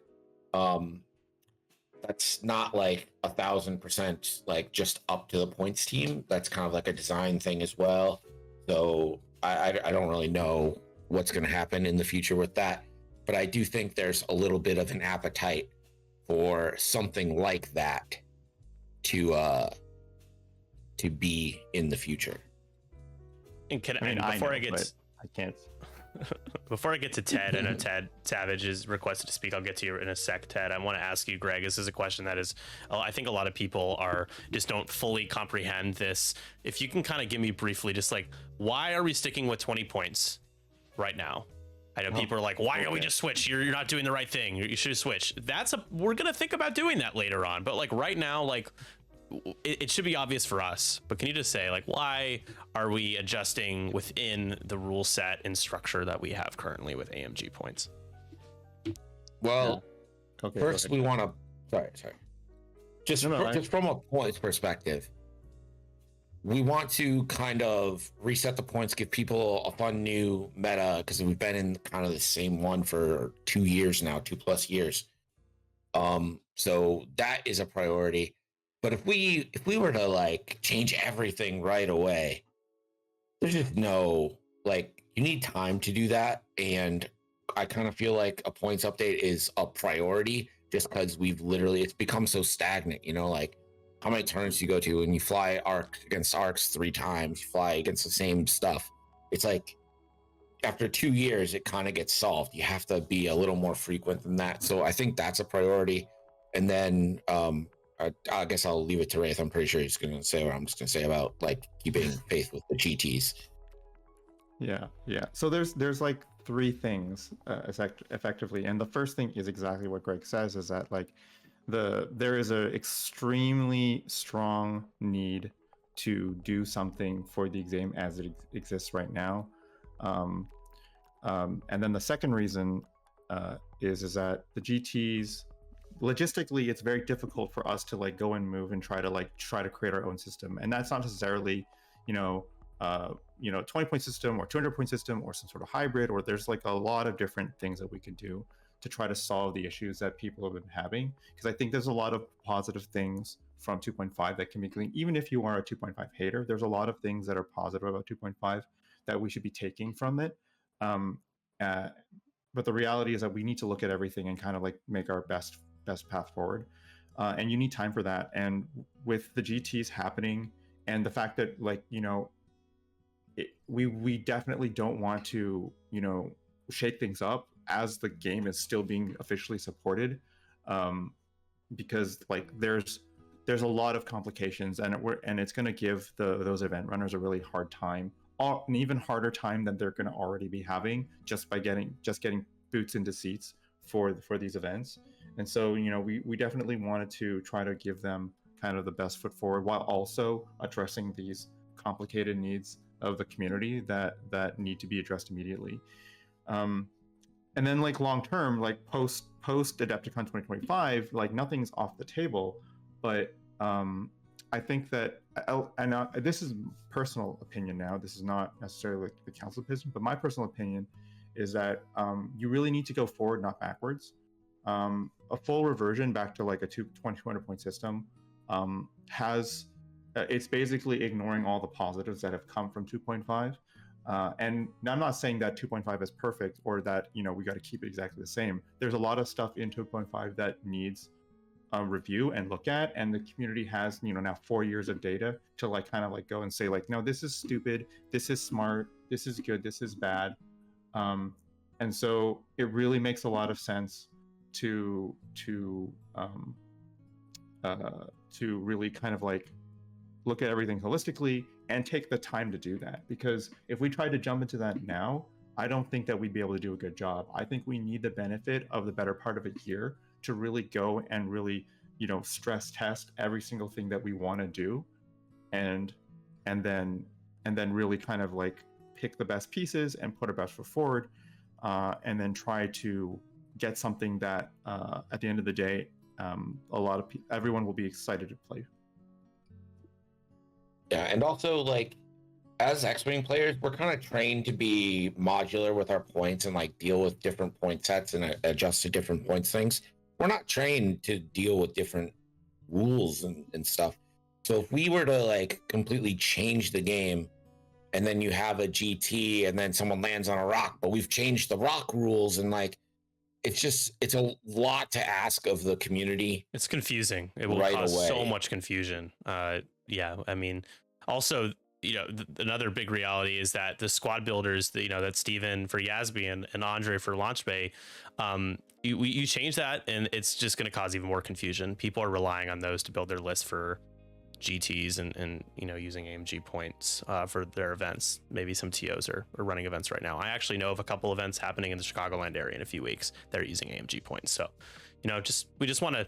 That's not like 1,000% like just up to the points team. That's kind of like a design thing as well. So I don't really know what's going to happen in the future with that, but I do think there's a little bit of an appetite for something like that to be in the future. And I can't. Before I get to Ted, I know Ted Savage is requested to speak. I'll get to you in a sec, Ted. I want to ask you, Greg, this is a question that is, I think a lot of people just don't fully comprehend this. If you can kind of give me briefly, just like, why are we sticking with 20 points right now? I know people are like, why don't we just switch? You're not doing the right thing. You should switch. We're going to think about doing that later on. But like right now, like, it should be obvious for us, but can you just say, like, why are we adjusting within the rule set and structure that we have currently with AMG points? Well, Okay, first we want to, sorry. Just from a points perspective, we want to kind of reset the points, give people a fun new meta, because we've been in kind of the same one for 2 years now, 2+ years. So that is a priority. But if we were to like change everything right away, there's just no, like, you need time to do that. And I kind of feel like a points update is a priority, just because it's become so stagnant, you know, like how many turns do you go to and you fly against arcs 3 times, you fly against the same stuff. It's like after 2 years, it kind of gets solved. You have to be a little more frequent than that. So I think that's a priority. And then, I guess I'll leave it to Wraith. I'm pretty sure he's going to say what I'm just going to say about like keeping faith with the GTs. Yeah. So there's like 3 things effectively, and the first thing is exactly what Greg says, is that like there is a extremely strong need to do something for the game as it exists right now, and then the second reason is that the GTs, logistically, it's very difficult for us to like go and move and try to create our own system, and that's not necessarily 20-point system or 200-point system or some sort of hybrid, or there's like a lot of different things that we could do to try to solve the issues that people have been having, because I think there's a lot of positive things from 2.5 that can be gleaned. Even if you are a 2.5 hater, there's a lot of things that are positive about 2.5 that we should be taking from it. But the reality is that we need to look at everything and kind of like make our best path forward, and you need time for that. And with the GTs happening and the fact that, like, you know, we definitely don't want to, you know, shake things up as the game is still being officially supported, because like there's a lot of complications, and it's going to give those event runners a really hard time, an even harder time than they're going to already be having just by getting boots into seats for these events. And so, we definitely wanted to try to give them kind of the best foot forward while also addressing these complicated needs of the community that need to be addressed immediately. And then like long term, like post Adepticon 2025, like nothing's off the table. But I think that, and this is personal opinion now, this is not necessarily like the council position, but my personal opinion is that you really need to go forward, not backwards. A full reversion back to like a 200 point system it's basically ignoring all the positives that have come from 2.5. And I'm not saying that 2.5 is perfect or that we got to keep it exactly the same. There's a lot of stuff in 2.5 that needs review and look at, and the community has now 4 years of data to like kind of like go and say like, no, this is stupid, this is smart, this is good, this is bad. And so it really makes a lot of sense to really kind of like look at everything holistically and take the time to do that. Because if we try to jump into that now, I don't think that we'd be able to do a good job. I think we need the benefit of the better part of a year to really go and really, stress test every single thing that we want to do, and then really kind of like pick the best pieces and put our best foot forward, and then try to get something that at the end of the day, everyone will be excited to play. Yeah, and also like as X-Wing players, we're kind of trained to be modular with our points and like deal with different point sets and adjust to different points things. We're not trained to deal with different rules and stuff. So if we were to like completely change the game and then you have a GT and then someone lands on a rock, but we've changed the rock rules and like it's a lot to ask of the community. It's confusing. It will right cause away. so much confusion. Yeah, I mean, also, another big reality is that the squad builders, that Steven for Yasby and Andre for Launch Bay, you change that and it's just going to cause even more confusion. People are relying on those to build their list for GTs and using AMG points for their events. Maybe some TOs are running events right now. I actually know of a couple events happening in the Chicagoland area in a few weeks that are using AMG points. So we just want to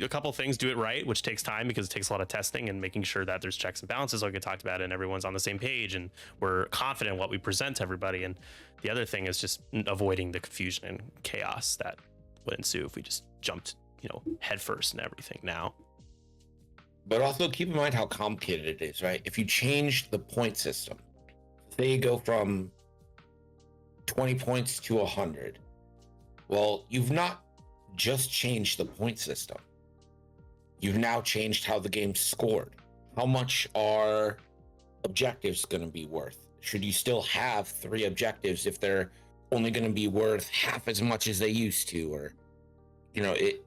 a couple things, do it right, which takes time because it takes a lot of testing and making sure that there's checks and balances like I talked about and everyone's on the same page and we're confident in what we present to everybody. And the other thing is just avoiding the confusion and chaos that would ensue if we just jumped headfirst and everything now. But also keep in mind how complicated it is, right? If you change the point system, say you go from 20 points to 100, well, you've not just changed the point system. You've now changed how the game's scored. How much are objectives going to be worth? Should you still have 3 objectives if they're only going to be worth half as much as they used to? Or,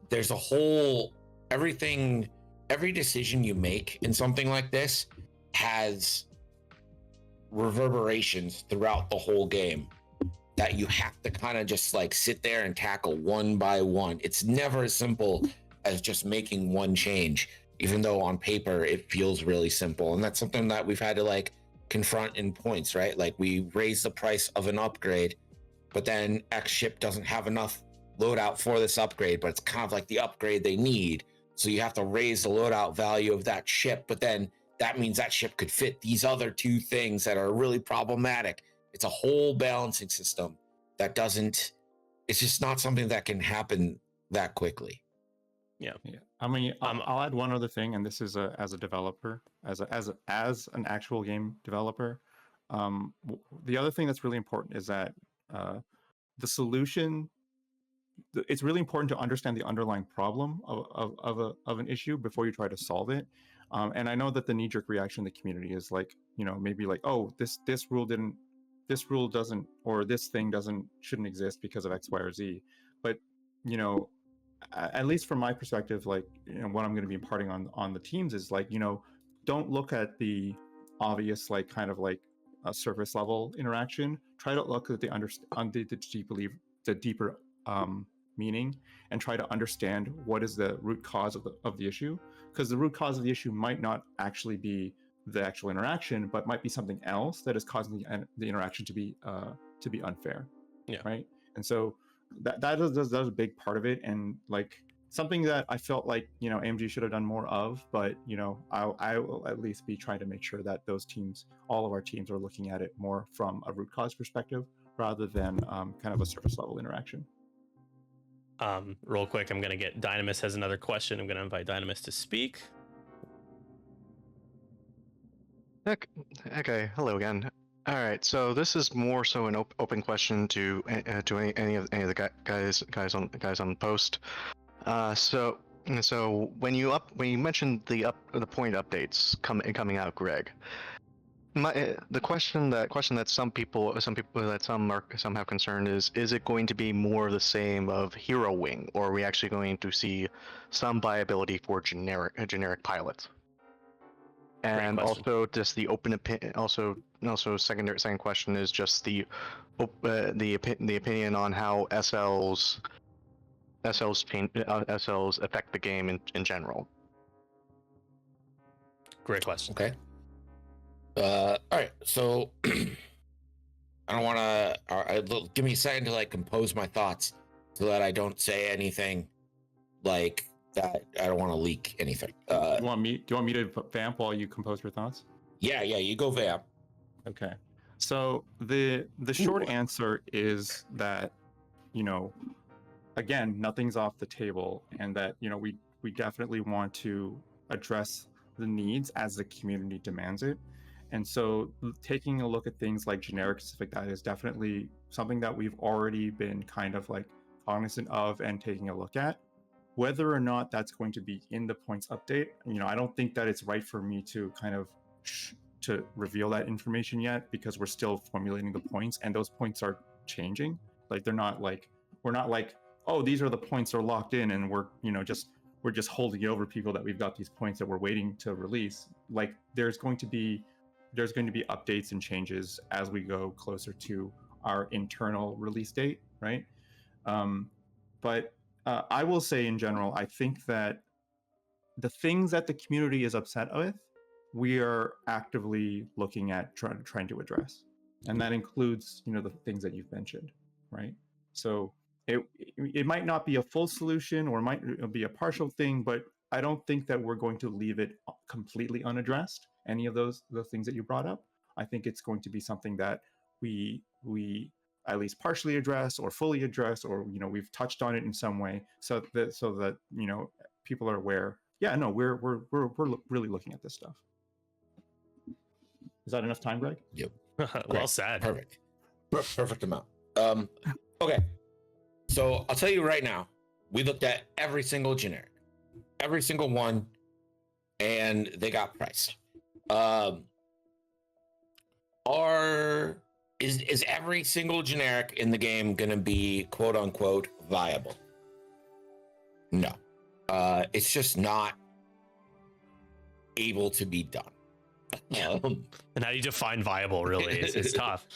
there's a whole, every decision you make in something like this has reverberations throughout the whole game that you have to kind of just like sit there and tackle one by one. It's never as simple as just making one change, even though on paper it feels really simple. And that's something that we've had to like confront in points, right? Like we raise the price of an upgrade, but then X ship doesn't have enough loadout for this upgrade, but it's kind of like the upgrade they need. So you have to raise the loadout value of that ship, but then that means that ship could fit these other 2 things that are really problematic. It's a whole balancing system that it's just not something that can happen that quickly. Yeah. I mean, I'll add one other thing, and this is as a developer, as an actual game developer. The other thing that's really important is that the solution. It's really important to understand the underlying problem of an issue before you try to solve it. And I know that the knee-jerk reaction in the community is like, maybe like, oh, this rule doesn't, or this thing shouldn't exist because of X, Y, or Z. But at least from my perspective, like what I'm going to be imparting on the teams is like, don't look at the obvious like kind of like a surface level interaction. Try to look at the deeper meaning and try to understand what is the root cause of the issue, because the root cause of the issue might not actually be the actual interaction, but might be something else that is causing the interaction to be unfair. Yeah. Right. And so that is a big part of it, and like something that I felt like AMG should have done more of. But I will at least be trying to make sure that those teams, all of our teams, are looking at it more from a root cause perspective rather than kind of a surface level interaction. Real quick, I'm gonna get Dynamis has another question. I'm gonna invite Dynamis to speak. Okay, hello again. All right, so this is more so an open question to any of the guys on the post. So when you mentioned the point updates coming out, Greg, the question that some people that some have concerned is it going to be more of the same of Hero Wing, or are we actually going to see some viability for generic pilots? And also, just the open opinion. Also, second question is just the opinion on how SLs affect the game in general. Great question. Okay. All right. So I don't want to. Give me a second to like compose my thoughts so that I don't say anything like that. I don't want to leak anything. Do you want me to vamp while you compose your thoughts? Yeah. You go vamp. Okay. So the short answer is that again, nothing's off the table, and that we definitely want to address the needs as the community demands it. And so taking a look at things like generic specific data is definitely something that we've already been kind of like cognizant of and taking a look at. Whether or not that's going to be in the points update, I don't think that it's right for me to kind of to reveal that information yet, because we're still formulating the points, and those points are changing. Like we're not like, oh, these are the points that are locked in, and we're just holding over people that we've got these points that we're waiting to release. Like there's going to be updates and changes as we go closer to our internal release date, right? But I will say in general, I think that the things that the community is upset with, we are actively looking at trying to address, and that includes the things that you've mentioned, right? So it might not be a full solution, or it might be a partial thing, but I don't think that we're going to leave it completely unaddressed, any of the things that you brought up. I think it's going to be something that we at least partially address, or fully address, or we've touched on it in some way, so that people are aware. Yeah, no, we're really looking at this stuff. Is that enough time, Greg? Yep. Well said. Perfect. Perfect amount. Okay. So I'll tell you right now, we looked at every single generic, every single one, and they got priced. Is every single generic in the game going to be quote unquote viable? No. It's just not able to be done. And how do you define viable? Really, it's tough.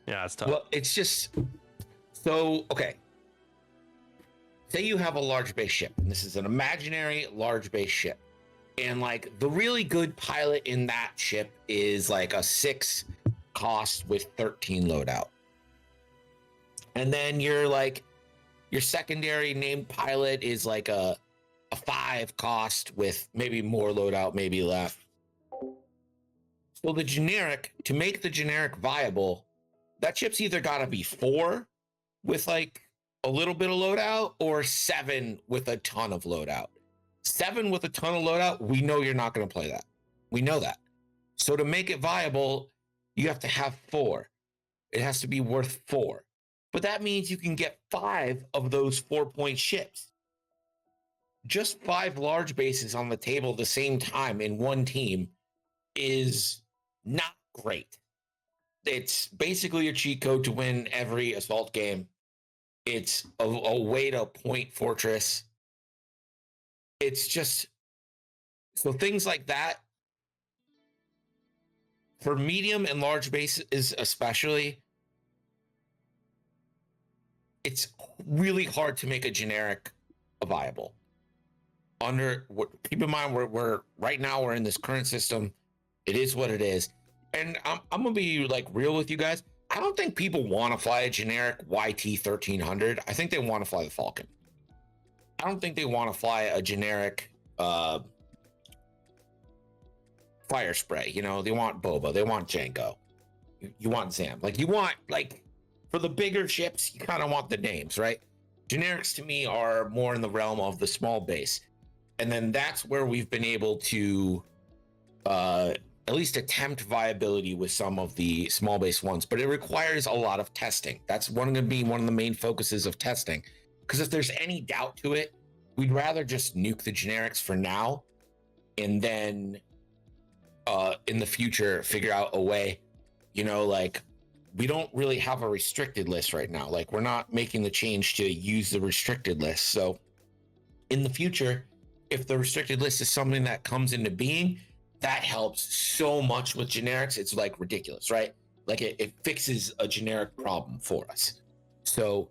Yeah, it's tough. Well, it's just so okay. Say you have a large base ship, and this is an imaginary large base ship, and like the really good pilot in that ship is like a 6 cost with 13 loadout, and then your secondary named pilot is like a 5 cost with maybe more loadout, maybe less. So the generic, to make the generic viable, that ship's either got to be 4 with like a little bit of loadout, or 7 with a ton of loadout. 7 with a ton of loadout, we know you're not going to play that. We know that. So to make it viable, you have to have 4. It has to be worth 4. But that means you can get 5 of those 4-point ships. Just 5 large bases on the table at the same time in one team is not great. It's basically a cheat code to win every assault game. It's a way to point fortress. It's just, so things like that, for medium and large bases especially, it's really hard to make a generic viable. Keep in mind, we're right now, we're in this current system. It is what it is. And I'm gonna be like real with you guys. I don't think people want to fly a generic YT 1300. I think they want to fly the Falcon. I don't think they want to fly a generic fire spray. You know, they want Boba, they want Django, you want Zam. Like, you want, like, for the bigger ships, you kind of want the names, right? Generics to me are more in the realm of the small base. And then that's where we've been able to at least attempt viability with some of the small base ones, but it requires a lot of testing. That's going to be one of the main focuses of testing. Because if there's any doubt to it, we'd rather just nuke the generics for now, and then in the future figure out a way. You know, like, we don't really have a restricted list right now. Like, we're not making the change to use the restricted list. So in the future, if the restricted list is something that comes into being, that helps so much with generics. It's like ridiculous, right? Like, it fixes a generic problem for us. So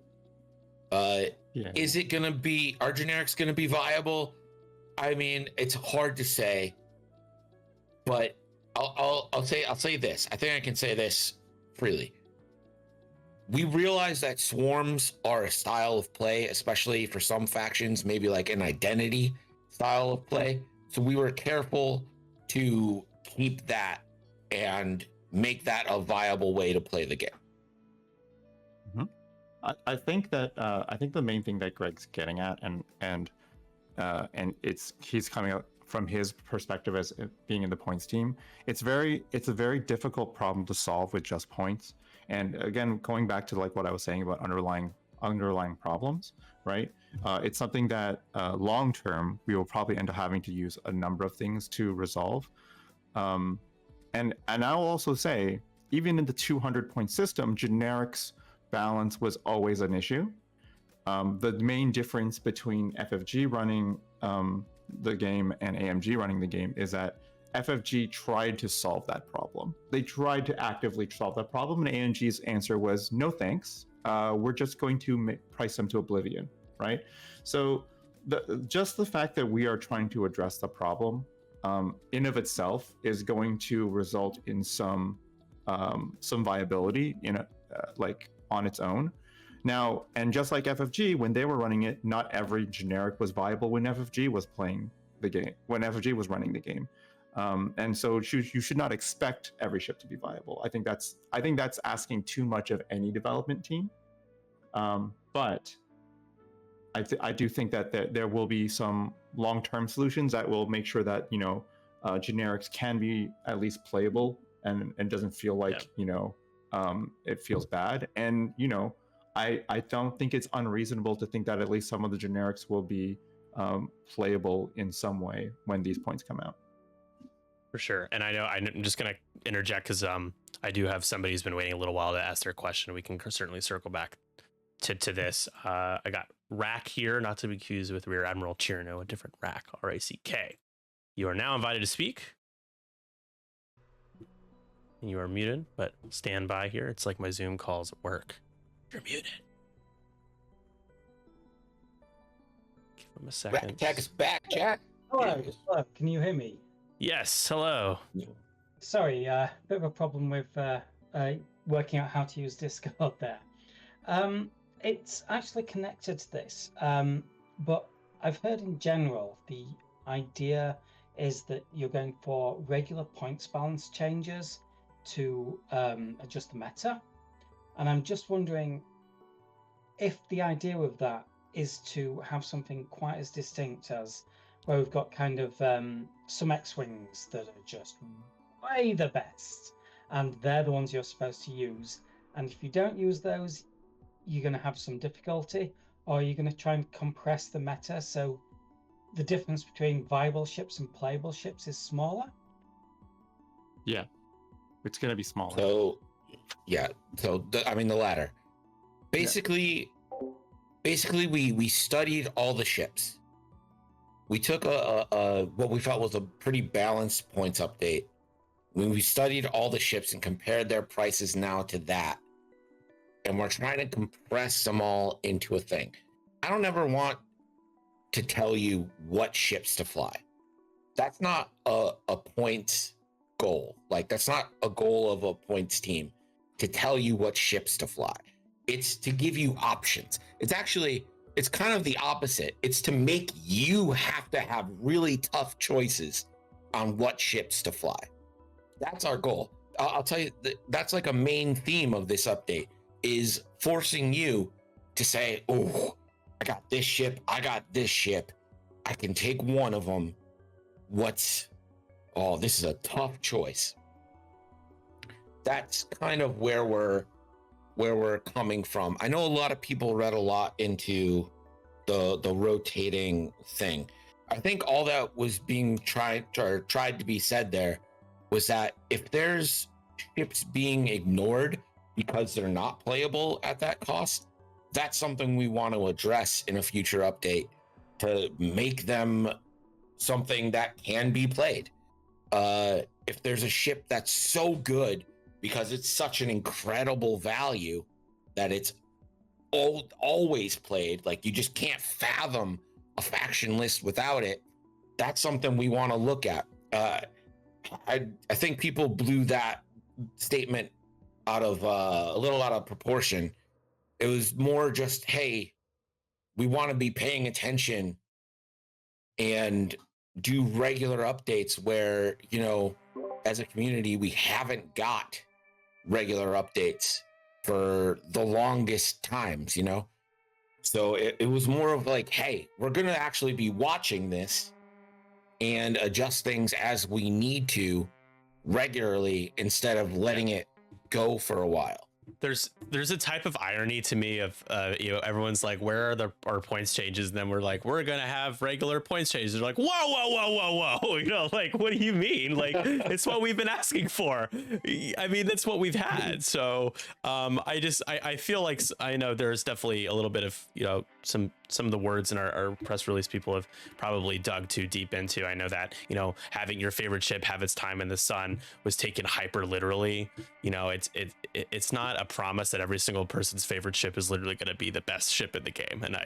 is it gonna be, are generics gonna be viable? I mean, it's hard to say, but I'll say this. I think I can say this freely. We realize that swarms are a style of play, especially for some factions, maybe like an identity style of play. So we were careful to keep that and make that a viable way to play the game. I think that I think the main thing that Greg's getting at, and he's coming out from his perspective as being in the points team. It's a very difficult problem to solve with just points. And again, going back to like what I was saying about underlying problems, right? It's something that long term we will probably end up having to use a number of things to resolve. And I'll also say, even in the 200-point system, generics balance was always an issue. The main difference between FFG running the game and AMG running the game is that FFG tried to solve that problem. They tried to actively solve that problem, and AMG's answer was, no thanks. We're just going to price them to oblivion, right? So just the fact that we are trying to address the problem in of itself is going to result in some viability in like on its own. Now, and just like FFG, when they were running it, not every generic was viable when FFG was playing the game, when FFG was running the game. And so you should not expect every ship to be viable. I think that's asking too much of any development team. But I do think that there will be some long-term solutions that will make sure that, you know, generics can be at least playable and doesn't feel like, you know, it feels bad. And, you know, I don't think it's unreasonable to think that at least some of the generics will be playable in some way when these points come out. For sure. And I know I'm just going to interject because I do have somebody who's been waiting a little while to ask their question. We can certainly circle back to this. I got Rack here, not to be confused with Rear Admiral Chirno, a different Rack, R-A-C-K. You are now invited to speak. You are muted, but stand by here. It's like my Zoom calls at work. You're muted. Give him a second. Rack Attack is back, chat. Hello, hello. Can you hear me? Yes, hello. Sorry, bit of a problem with working out how to use Discord there. It's actually connected to this, but I've heard in general the idea is that you're going for regular points balance changes to adjust the meta. And I'm just wondering if the idea of that is to have something quite as distinct as where we've got kind of some X-Wings that are just way the best, and they're the ones you're supposed to use. And if you don't use those, you're going to have some difficulty, or you're going to try and compress the meta so the difference between viable ships and playable ships is smaller? Yeah, it's going to be smaller. So, yeah. So, I mean, the latter. Basically, we studied all the ships. We took a what we felt was a pretty balanced points update. When we studied all the ships and compared their prices now to that, and we're trying to compress them all into a thing. I don't ever want to tell you what ships to fly. That's not a points goal. Like, that's not a goal of a points team to tell you what ships to fly. It's to give you options. It's kind of the opposite. It's to make you have to have really tough choices on what ships to fly. That's our goal. I'll tell you, that's like a main theme of this update, is forcing you to say, oh, I got this ship, I got this ship. I can take one of them. This is a tough choice. That's kind of where we're coming from. I know a lot of people read a lot into the rotating thing. I think all that was being tried to be said there was that if there's ships being ignored because they're not playable at that cost, that's something we want to address in a future update to make them something that can be played. If there's a ship that's so good because it's such an incredible value that it's always played, like you just can't fathom a faction list without it, that's something we want to look at. I think people blew that statement a little out of proportion. It was more just, hey, we want to be paying attention and do regular updates where, as a community, we haven't got regular updates for the longest times, So it was more of like, hey, we're going to actually be watching this and adjust things as we need to regularly instead of letting it go for a while. There's a type of irony to me of everyone's like, where are our points changes, and then we're like, we're gonna have regular points changes. They're like, whoa, like, what do you mean? Like, it's what we've been asking for. I mean, that's what we've had. So I feel like, I know there's definitely a little bit of some of the words in our press release people have probably dug too deep into. I know that having your favorite ship have its time in the sun was taken hyper literally. It's not a promise that every single person's favorite ship is literally going to be the best ship in the game, and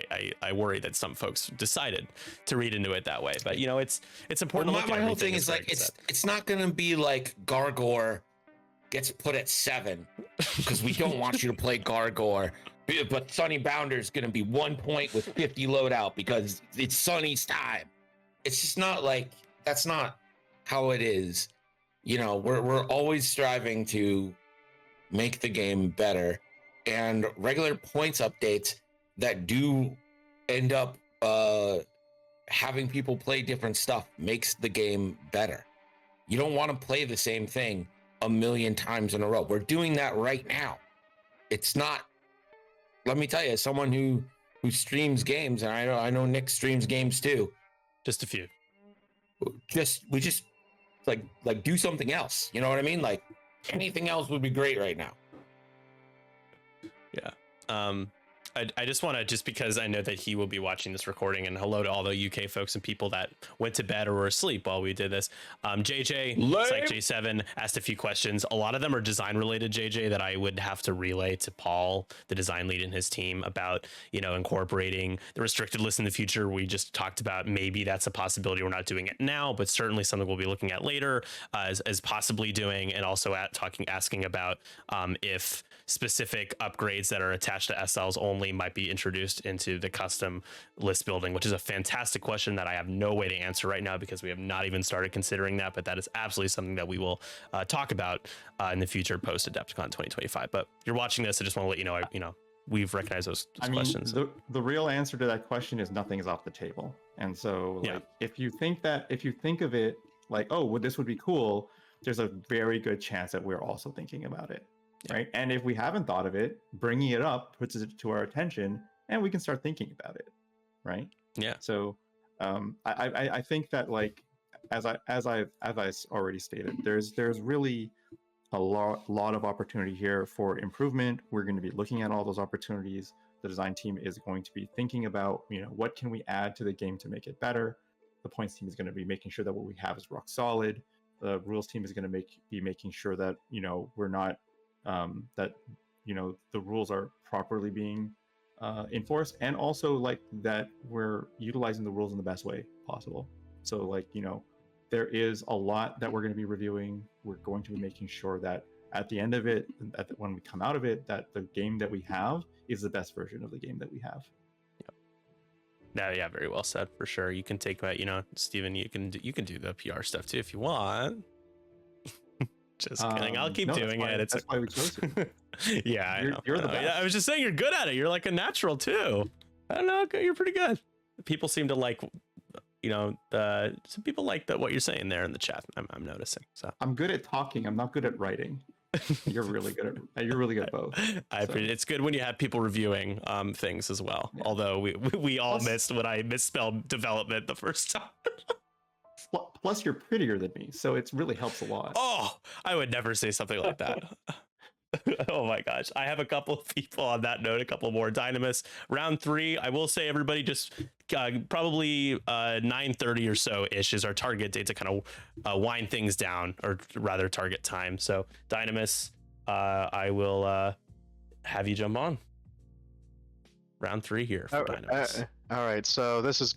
I worry that some folks decided to read into it that way. But it's important. Well, my whole thing is like it's not going to be like Gargor gets put at 7 because we don't want you to play Gargor, but Sunny Bounder is going to be 1 point with 50 loadout because it's Sunny's time. It's just not like, that's not how it is. We're always striving to make the game better, and regular points updates that do end up having people play different stuff makes the game better. You don't want to play the same thing a million times in a row. We're doing that right now. It's not, let me tell you, as someone who streams games, and I know Nick streams games too. Just a few. We just like do something else. You know what I mean? Like anything else would be great right now. Yeah. I just want to, just because I know that he will be watching this recording, and hello to all the UK folks and people that went to bed or were asleep while we did this. JJ, Psych J7 asked a few questions. A lot of them are design related, JJ, that I would have to relay to Paul, the design lead in his team, about, incorporating the restricted list in the future. We just talked about maybe that's a possibility. We're not doing it now, but certainly something we'll be looking at later as possibly doing, and also asking about if specific upgrades that are attached to SLs only might be introduced into the custom list building, which is a fantastic question that I have no way to answer right now because we have not even started considering that, but that is absolutely something that we will talk about in the future post Adepticon 2025. But you're watching this, I just want to let you know, we've recognized those questions. The real answer to that question is nothing is off the table. And so if you think of it like, oh, this would be cool, there's a very good chance that we're also thinking about it. Right. And if we haven't thought of it, bringing it up puts it to our attention and we can start thinking about it. Right. Yeah. So I think that, like, as I've already stated, there's really a lot of opportunity here for improvement. We're going to be looking at all those opportunities. The design team is going to be thinking about, what can we add to the game to make it better? The points team is going to be making sure that what we have is rock solid. The rules team is going to be making sure that, we're not that the rules are properly being enforced, and also like that we're utilizing the rules in the best way possible. So there is a lot that we're going to be reviewing. We're going to be making sure that at the end of it, when we come out of it, that the game that we have is the best version of the game that we have. Yeah, very well said, for sure. You can take that, Steven, you can do the PR stuff too if you want. Just kidding. I'll keep doing it. That's why we chose it. Yeah, I know. You're the best. Yeah, I was just saying you're good at it. You're like a natural too. I don't know. You're pretty good. People seem to like, some people like what you're saying there in the chat. I'm noticing. So I'm good at talking. I'm not good at writing. You're really good at both. It's good when you have people reviewing things as well. Yeah. Although we all missed when I misspelled development the first time. Plus, you're prettier than me, so it really helps a lot. Oh, I would never say something like that. Oh my gosh. I have a couple of people on that note, a couple more. Dynamis, round 3. I will say everybody just probably 9:30 or so ish is our target date to kind of wind things down, or rather target time. So Dynamis, I will have you jump on. Round 3 here for Dynamis. All right, so this is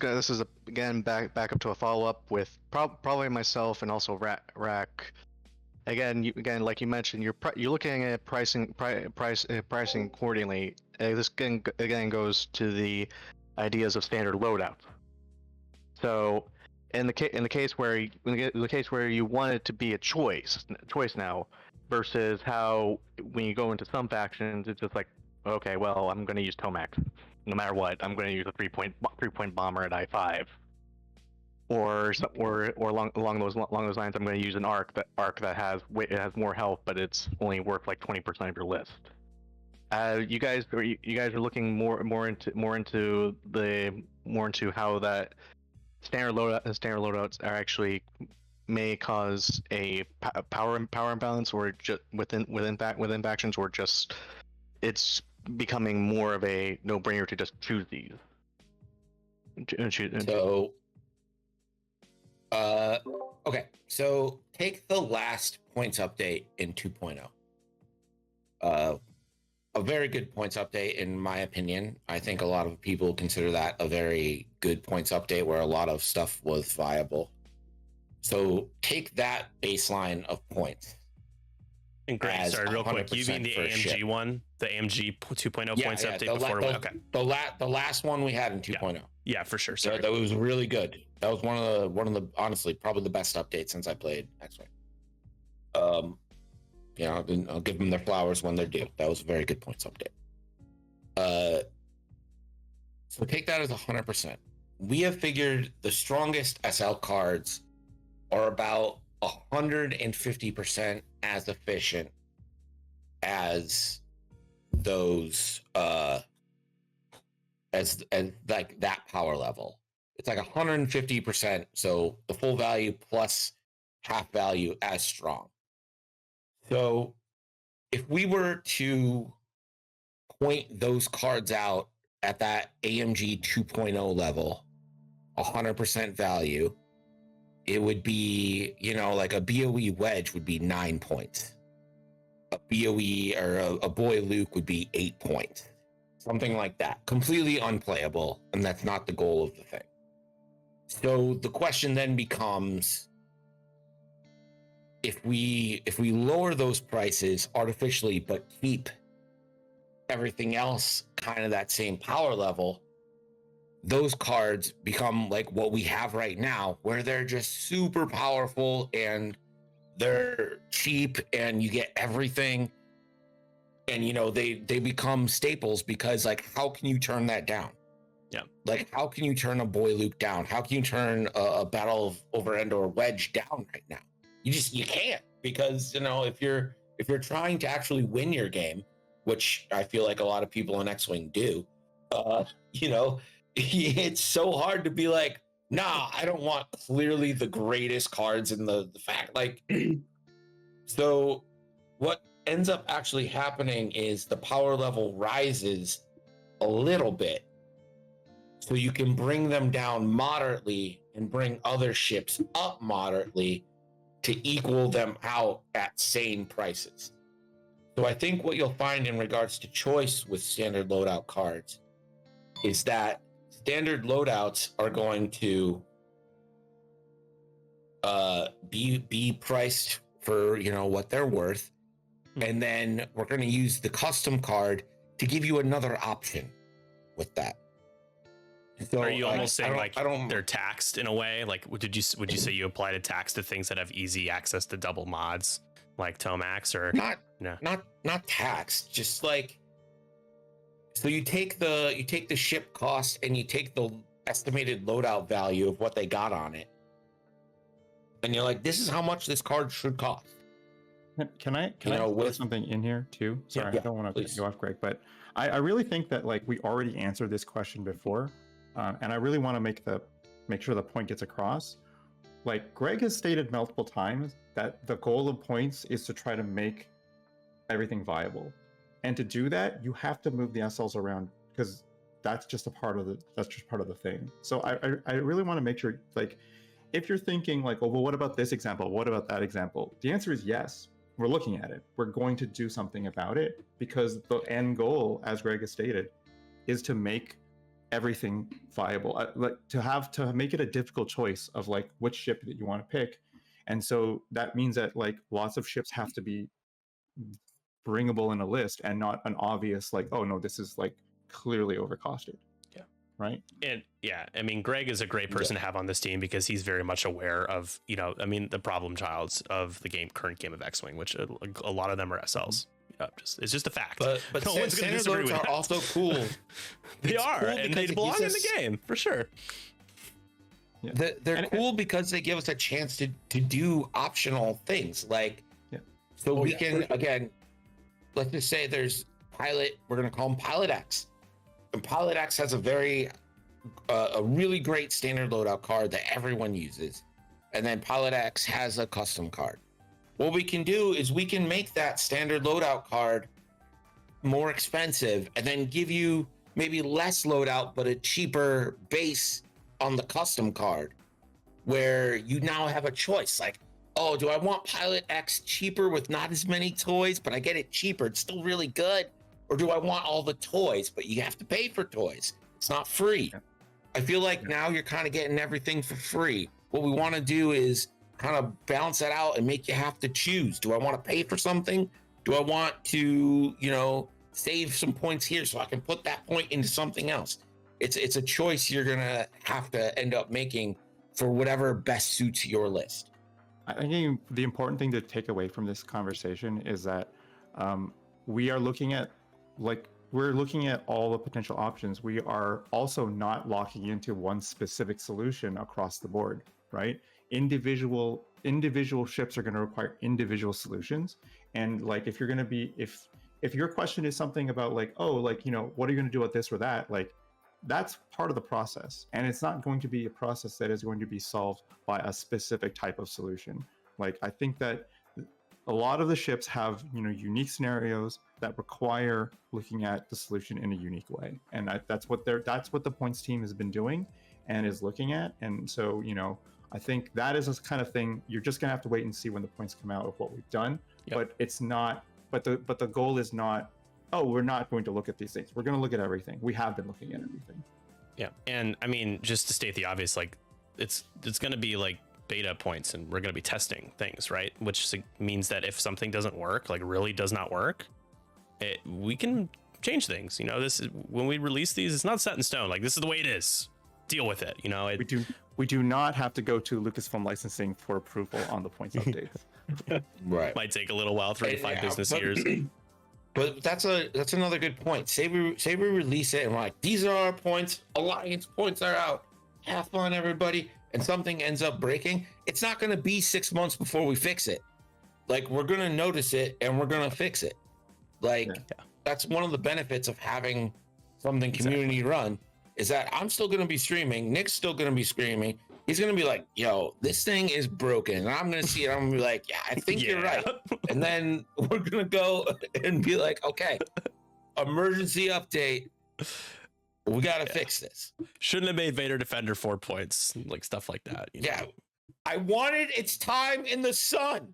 again back up to a follow up with probably myself and also Rack. Again, like you mentioned, you're looking at pricing accordingly. This again goes to the ideas of standard loadout. So, in the case where you want it to be a choice now, versus how when you go into some factions, it's just like, okay, well, I'm going to use Tomac, no matter what. I'm going to use a 3-point bomber at I5. Or along those lines, I'm going to use an arc that has more health, but it's only worth like 20% of your list. You guys are looking more into how that standard loadouts are actually may cause a power imbalance, or just within factions, or just it's becoming more of a no-brainer to just choose these. So. Okay, so take the last points update in 2.0. A very good points update, in my opinion. I think a lot of people consider that a very good points update where a lot of stuff was viable. So take that baseline of points. And Greg, sorry, real quick, you mean the AMG one, the AMG 2.0 points update before? Okay. The last one we had in 2.0. Yeah, for sure. Sorry. That was really good. That was one of the honestly probably the best updates since I played X-Wing. I'll give them their flowers when they're due. That was a very good points update. So take that as 100%. We have figured the strongest SL cards are about 150% as efficient as those as like that power level. It's like 150%, so the full value plus half value as strong. So if we were to point those cards out at that AMG 2.0 level, 100% value, it would be, like a BOE wedge would be 9 points. A BOE or a boy Luke would be 8 points. Something like that. Completely unplayable, and that's not the goal of the thing. So the question then becomes, if we lower those prices artificially but keep everything else kind of that same power level, those cards become like what we have right now, where they're just super powerful and they're cheap and you get everything, and they become staples, because like, how can you turn that down? Yeah. Like, how can you turn a boy Luke down? How can you turn a Battle over Endor wedge down right now? You can't, because if you're trying to actually win your game, which I feel like a lot of people in X-Wing do, it's so hard to be like, nah, I don't want clearly the greatest cards in the fact. Like, so what ends up actually happening is the power level rises a little bit, so you can bring them down moderately and bring other ships up moderately to equal them out at same prices. So I think what you'll find in regards to choice with standard loadout cards is that standard loadouts are going to be priced for what they're worth, and then we're going to use the custom card to give you another option with that. So are you almost saying like I don't, they're taxed in a way? Like, would you say you applied a tax to things that have easy access to double mods, like Tomax, or not taxed, just like, so you take the ship cost and you take the estimated loadout value of what they got on it, and you're like, this is how much this card should cost. Can I put something in here too? Sorry, I don't want to cut you off, Greg, but I really think that like we already answered this question before, and I really want to make sure the point gets across. Like Greg has stated multiple times that the goal of points is to try to make everything viable, and to do that, you have to move the SLs around because that's just part of the thing. So I really want to make sure, like, if you're thinking like, oh, well, what about this example? What about that example? The answer is yes. We're looking at it. We're going to do something about it because the end goal, as Greg has stated, is to make everything viable. Like to make it a difficult choice of like which ship that you want to pick, and so that means that like lots of ships have to be bringable in a list and not an obvious like, oh no, this is like clearly overcosted. Right. And yeah, I mean, Greg is a great person to have on this team because he's very much aware of, the problem childs of the current game of X-Wing, which a lot of them are SLs. It's just a fact. But no one's going to disagree with that. Are also cool. They are, cool, and they belong in the game for sure. Yeah. They're cool because they give us a chance to do optional things like, we can again, let's just say there's Pilot. We're going to call him Pilot X. And Pilot X has a really great standard loadout card that everyone uses. And then Pilot X has a custom card. What we can do is we can make that standard loadout card more expensive and then give you maybe less loadout, but a cheaper base on the custom card, where you now have a choice. Like, oh, do I want Pilot X cheaper with not as many toys, but I get it cheaper? It's still really good. Or do I want all the toys, but you have to pay for toys? It's not free. I feel like now you're kind of getting everything for free. What we want to do is kind of balance that out and make you have to choose. Do I want to pay for something? Do I want to, save some points here so I can put that point into something else? It's a choice you're going to have to end up making for whatever best suits your list. I think the important thing to take away from this conversation is that we're looking at all the potential options. We are also not locking into one specific solution across the board, right? Individual ships are going to require individual solutions. And like, if your question is something about like, oh, like, what are you going to do with this or that? Like, that's part of the process. And it's not going to be a process that is going to be solved by a specific type of solution. Like, I think that a lot of the ships have, unique scenarios that require looking at the solution in a unique way, and that's what the points team has been doing and is looking at. And so, I think that is a kind of thing you're just gonna have to wait and see when the points come out of what we've done. Yep. But it's not. But the goal is not, oh, we're not going to look at these things. We're going to look at everything. We have been looking at everything. Yeah, and I mean, just to state the obvious, like it's going to be like beta points, and we're going to be testing things, right? Which means that if something doesn't work, like really does not work, we can change things. This is when we release these, it's not set in stone. Like, this is the way it is. Deal with it. We do not have to go to Lucasfilm licensing for approval on the points updates. Right. Might take a little while, 3 to 5 business years. But that's another good point. Say we release it and we're like, these are our points. Alliance points are out. Have fun, everybody. And something ends up breaking. It's not going to be 6 months before we fix it. Like, we're going to notice it and we're going to fix it. Like, that's one of the benefits of having something community run, is that I'm still going to be streaming. Nick's still going to be streaming. He's going to be like, yo, this thing is broken. And I'm going to see it. I'm going to be like, yeah, I think you're right. And then we're going to go and be like, okay, emergency update. We got to fix this. Shouldn't have made Vader Defender 4 points, like stuff like that. Yeah. I wanted its time in the sun.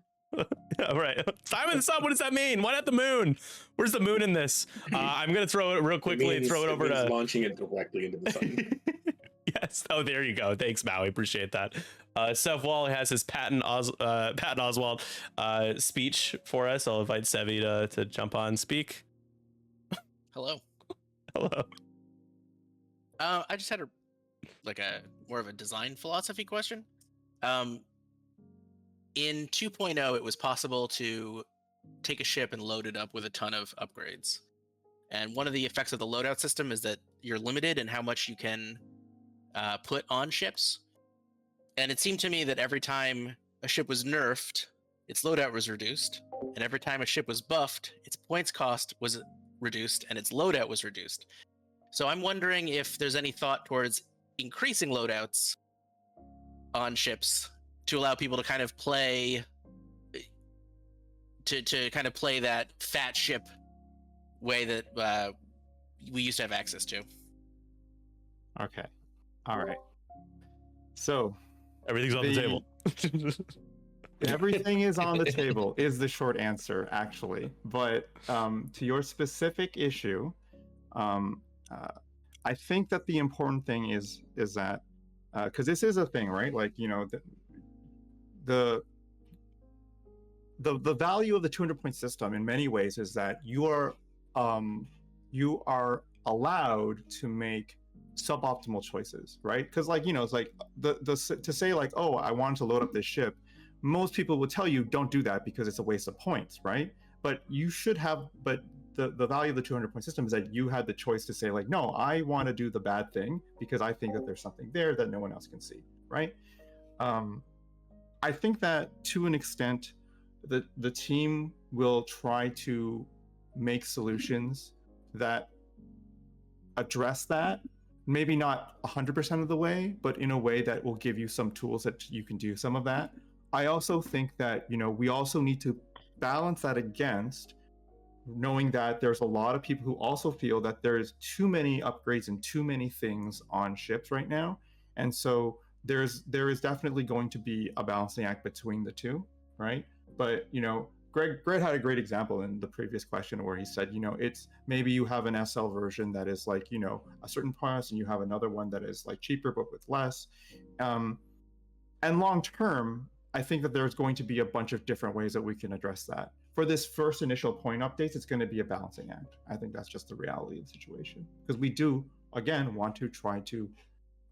Yeah, right. Time in the sun. What does that mean? Why not the moon? Where's the moon in this? I'm going to throw it real quickly. Throw it over to launching it directly into the sun. Yes. Oh, there you go. Thanks, Maui. Appreciate that. Sev Wall has his Patton Oswald speech for us. I'll invite Sevi to jump on and speak. Hello. Hello. I just had a more of a design philosophy question. In 2.0, it was possible to take a ship and load it up with a ton of upgrades. And one of the effects of the loadout system is that you're limited in how much you can put on ships. And it seemed to me that every time a ship was nerfed, its loadout was reduced. And every time a ship was buffed, its points cost was reduced and its loadout was reduced. So I'm wondering if there's any thought towards increasing loadouts on ships to allow people to kind of play to kind of play that fat ship way that we used to have access to. Okay. All right. So everything's on the table. Everything is on the table is the short answer, actually. But to your specific issue, I think that the important thing is that because this is a thing, right? Like, you know, the value of the 200-point system in many ways is that you are allowed to make suboptimal choices, right? Because, like, you know, it's like to say like, oh, I wanted to load up this ship, most people would tell you don't do that because it's a waste of points, right? But you should have, but the value of the 200-point system is that you had the choice to say like, no, I want to do the bad thing because I think that there's something there that no one else can see, right? I think that to an extent, the team will try to make solutions that address that, maybe not 100% of the way, but in a way that will give you some tools that you can do some of that. I also think that, you know, we also need to balance that against knowing that there's a lot of people who also feel that there's too many upgrades and too many things on ships right now. And so there is definitely going to be a balancing act between the two, right? But, you know, Greg had a great example in the previous question where he said, you know, it's maybe you have an SL version that is like, you know, a certain price and you have another one that is like cheaper but with less. And long term, I think that there's going to be a bunch of different ways that we can address that. For this first initial point updates, it's going to be a balancing act. I think that's just the reality of the situation. Because we do, again, want to try to,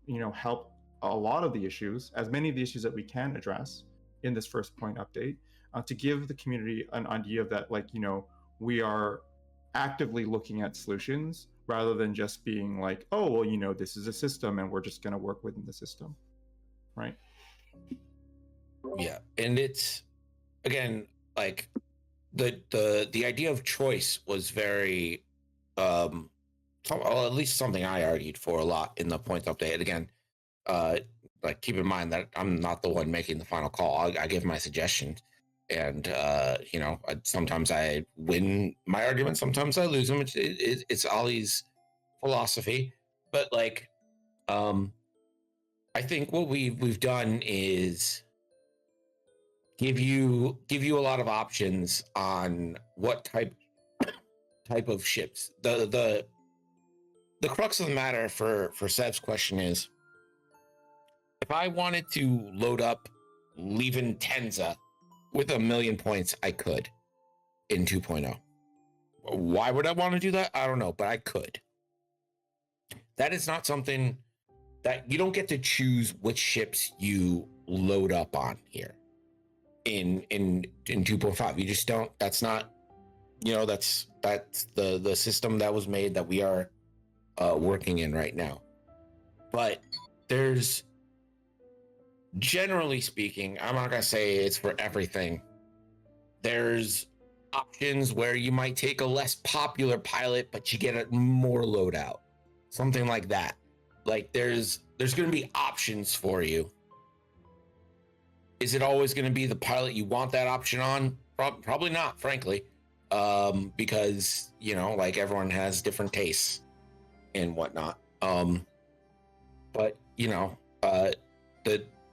you know, help a lot of the issues, as many of the issues that we can address in this first point update, to give the community an idea of that, like, you know, we are actively looking at solutions rather than just being like, oh, well, you know, this is a system and we're just going to work within the system, right? Yeah, and it's, again, like the idea of choice was very, well, at least something I argued for a lot in the points update. Again, like, keep in mind that I'm not the one making the final call. I give my suggestions, and you know, sometimes I win my argument, sometimes I lose them. It's Ollie's philosophy, but like, I think what we've done is give you a lot of options on what type of ships. The crux of the matter for Seb's question is, if I wanted to load up leaving Tenza with 1,000,000 points, I could in 2.0. Why would I want to do that? I don't know, but I could. That is not something that you don't get to choose which ships you load up on here in 2.5. You just don't. That's not, you know, that's the system that was made that we are working in right now. But there's, generally speaking, I'm not gonna say it's for everything. There's options where you might take a less popular pilot, but you get a more loadout, something like that. Like, there's gonna be options for you. Is it always gonna be the pilot you want that option on? Probably not, frankly, because, you know, like, everyone has different tastes and whatnot. But, you know,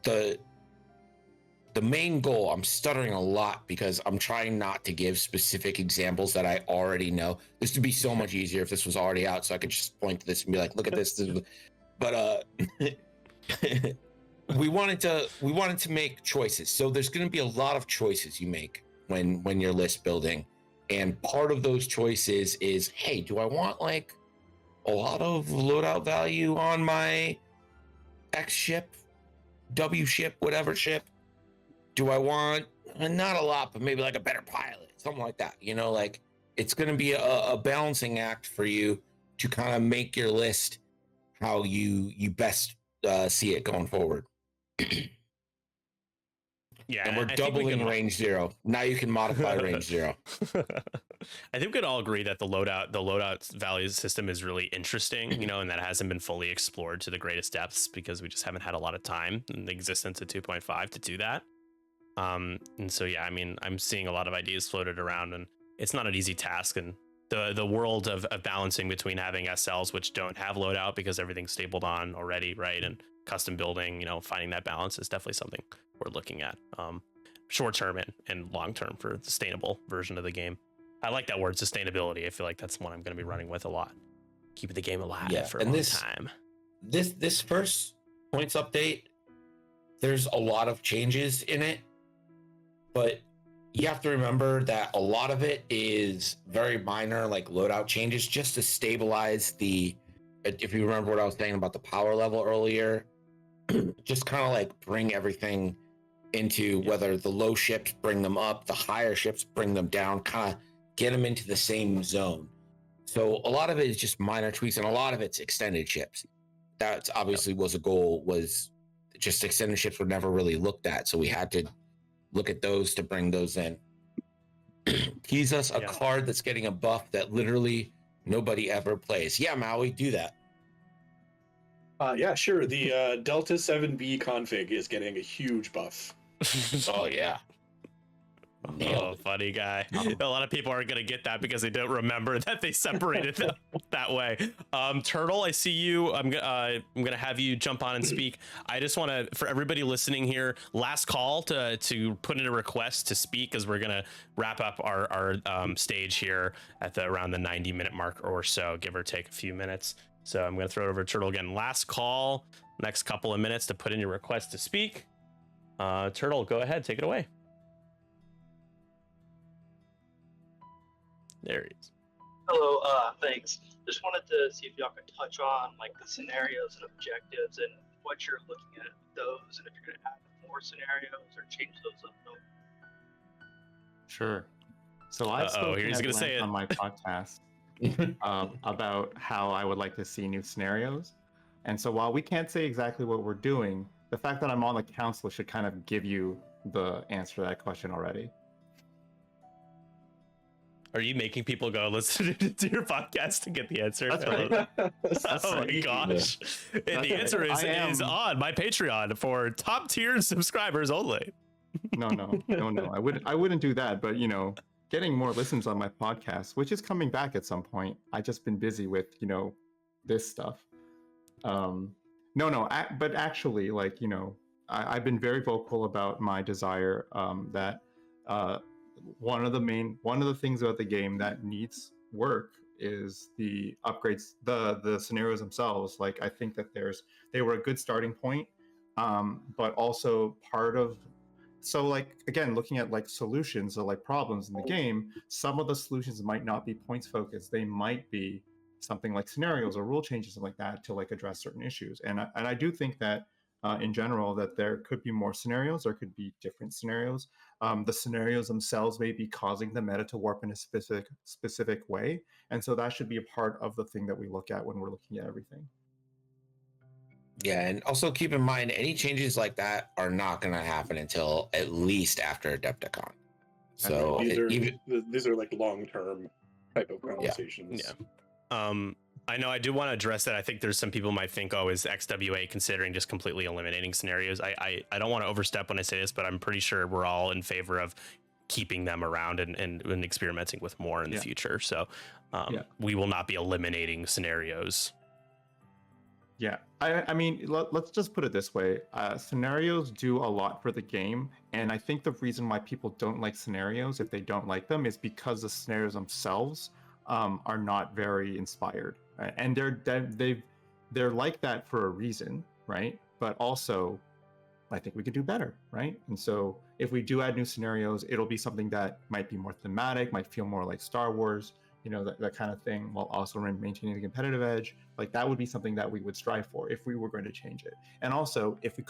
the main goal, I'm stuttering a lot because I'm trying not to give specific examples that I already know. This would be so much easier if this was already out, so I could just point to this and be like, look at this. but we wanted to make choices. So there's going to be a lot of choices you make when you're list building, and part of those choices is, hey, do I want like a lot of loadout value on my X ship, W ship, whatever ship? Do I want not a lot, but maybe like a better pilot, something like that? You know, like it's going to be a balancing act for you to kind of make your list how you best see it going forward. Yeah, and we're I think we doubling can range 0. Now you can modify range 0. I think we could all agree that the loadout value system is really interesting, you know, and that hasn't been fully explored to the greatest depths because we just haven't had a lot of time in the existence of 2.5 to do that. And so, yeah, I mean, I'm seeing a lot of ideas floated around, and it's not an easy task. And the world of balancing between having SLs, which don't have loadout because everything's stapled on already, right, and custom building, you know, finding that balance is definitely something we're looking at, short term and long term for a sustainable version of the game. I like that word, sustainability. I feel like that's one I'm going to be running with a lot, keeping the game alive for a long time. This first points update, there's a lot of changes in it, but you have to remember that a lot of it is very minor, like loadout changes, just to stabilize the. If you remember what I was saying about the power level earlier, just kind of like bring everything into whether the low ships bring them up, the higher ships bring them down, kind of get them into the same zone. So a lot of it is just minor tweaks, and a lot of it's extended ships. That obviously was a goal, was just extended ships were never really looked at. So we had to look at those to bring those in. Tease us a card that's getting a buff that literally nobody ever plays. Yeah, Maui, do that. Yeah, sure. The Delta 7B config is getting a huge buff. Oh, yeah. Oh, funny guy. A lot of people aren't going to get that because they don't remember that they separated them that way. Turtle, I see you. I'm going to have you jump on and speak. I just want to, for everybody listening here, last call to put in a request to speak, as we're going to wrap up our stage here at around the 90-minute mark or so, give or take a few minutes. So I'm going to throw it over to Turtle again. Last call, next couple of minutes to put in your request to speak. Turtle, go ahead, take it away. There he is. Hello, thanks. Just wanted to see if y'all could touch on like the scenarios and objectives and what you're looking at with those, and if you're going to add more scenarios or change those up. Sure. So I spoke on my podcast about how I would like to see new scenarios. And so while we can't say exactly what we're doing, the fact that I'm on the council should kind of give you the answer to that question already. Are you making people go listen to your podcast to get the answer? That's right. Oh my gosh. And the answer is on my Patreon for top tier subscribers only. No. I wouldn't do that, but you know, getting more listens on my podcast, which is coming back at some point. I just been busy with, you know, this stuff. But actually, like, you know, I've been very vocal about my desire that one of the things about the game that needs work is the upgrades, the scenarios themselves. Like, I think that they were a good starting point, but also part of, so like, again, looking at like solutions or like problems in the game, some of the solutions might not be points focused. They might be something like scenarios or rule changes and like that to like address certain issues. And I do think that in general that there could be more scenarios, or could be different scenarios. The scenarios themselves may be causing the meta to warp in a specific way, and so that should be a part of the thing that we look at when we're looking at everything. Yeah, and also keep in mind, any changes like that are not going to happen until at least after Adepticon. So these are like long-term type of conversations. Yeah. I know I do want to address that. I think there's some people might think, oh, is XWA considering just completely eliminating scenarios? I don't want to overstep when I say this, but I'm pretty sure we're all in favor of keeping them around and experimenting with more in the future. So we will not be eliminating scenarios. Yeah, I mean, let's just put it this way. Scenarios do a lot for the game, and I think the reason why people don't like scenarios, if they don't like them, is because the scenarios themselves are not very inspired, right? And they're like that for a reason, right? But also, I think we could do better, right? And so if we do add new scenarios, it'll be something that might be more thematic, might feel more like Star Wars, you know, that kind of thing, while also maintaining the competitive edge. Like that would be something that we would strive for if we were going to change it. And also, if we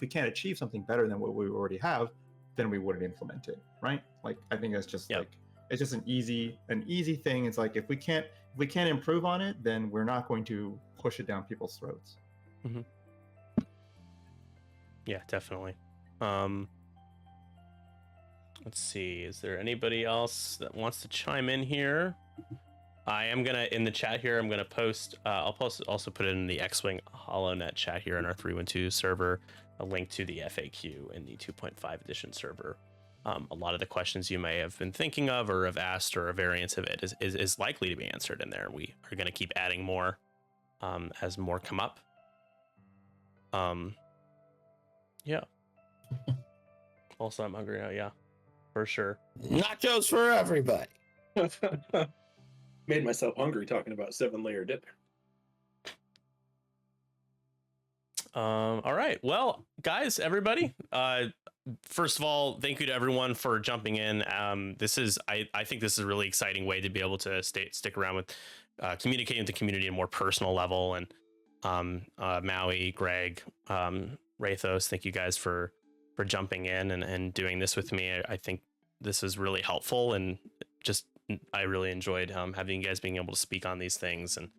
can't achieve something better than what we already have, then we wouldn't implement it, right? Like I think that's just like, it's just an easy thing. It's like if we can't improve on it, then we're not going to push it down people's throats. Mm-hmm. Yeah, definitely. Let's see, is there anybody else that wants to chime in here? I am gonna, in the chat here, I'm gonna post, I'll also put it in the X-Wing HoloNet chat here on our 312 server, a link to the FAQ in the 2.5 edition server. A lot of the questions you may have been thinking of or have asked, or a variant of it, is likely to be answered in there. We are gonna keep adding more as more come up. Yeah. Also, I'm hungry now, yeah. For sure. Nachos for everybody. Made myself hungry talking about 7-layer dip. All right. Well, guys, everybody, first of all, thank you to everyone for jumping in. This is, I think this is a really exciting way to be able to stick around with communicating with the community at a more personal level. And Maui, Greg, Rathos, thank you guys for jumping in and doing this with me. I think this is really helpful, and just I really enjoyed having you guys being able to speak on these things, and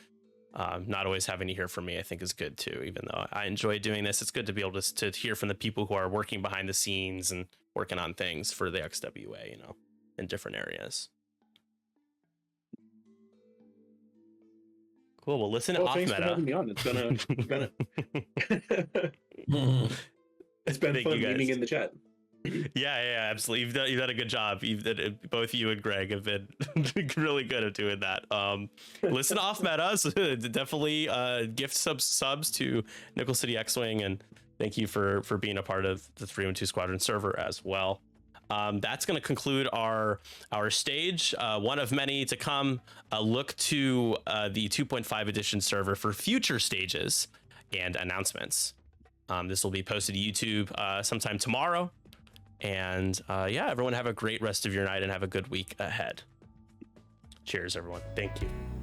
not always having to hear from me I think is good too. Even though I enjoy doing this, it's good to be able to hear from the people who are working behind the scenes and working on things for the XWA, you know, in different areas. Cool. Well, listen, off thanks meta. for having me on. It's been fun memeing in the chat. Yeah, absolutely. You've done a good job. Both you and Greg have been really good at doing that. Listen off meta, so definitely gift subs to Nickel City X-Wing, and thank you for being a part of the 312 Squadron server as well. That's going to conclude our stage, one of many to come. Look to the 2.5 edition server for future stages and announcements. This will be posted to YouTube sometime tomorrow. And yeah, everyone have a great rest of your night and have a good week ahead. Cheers, everyone. Thank you.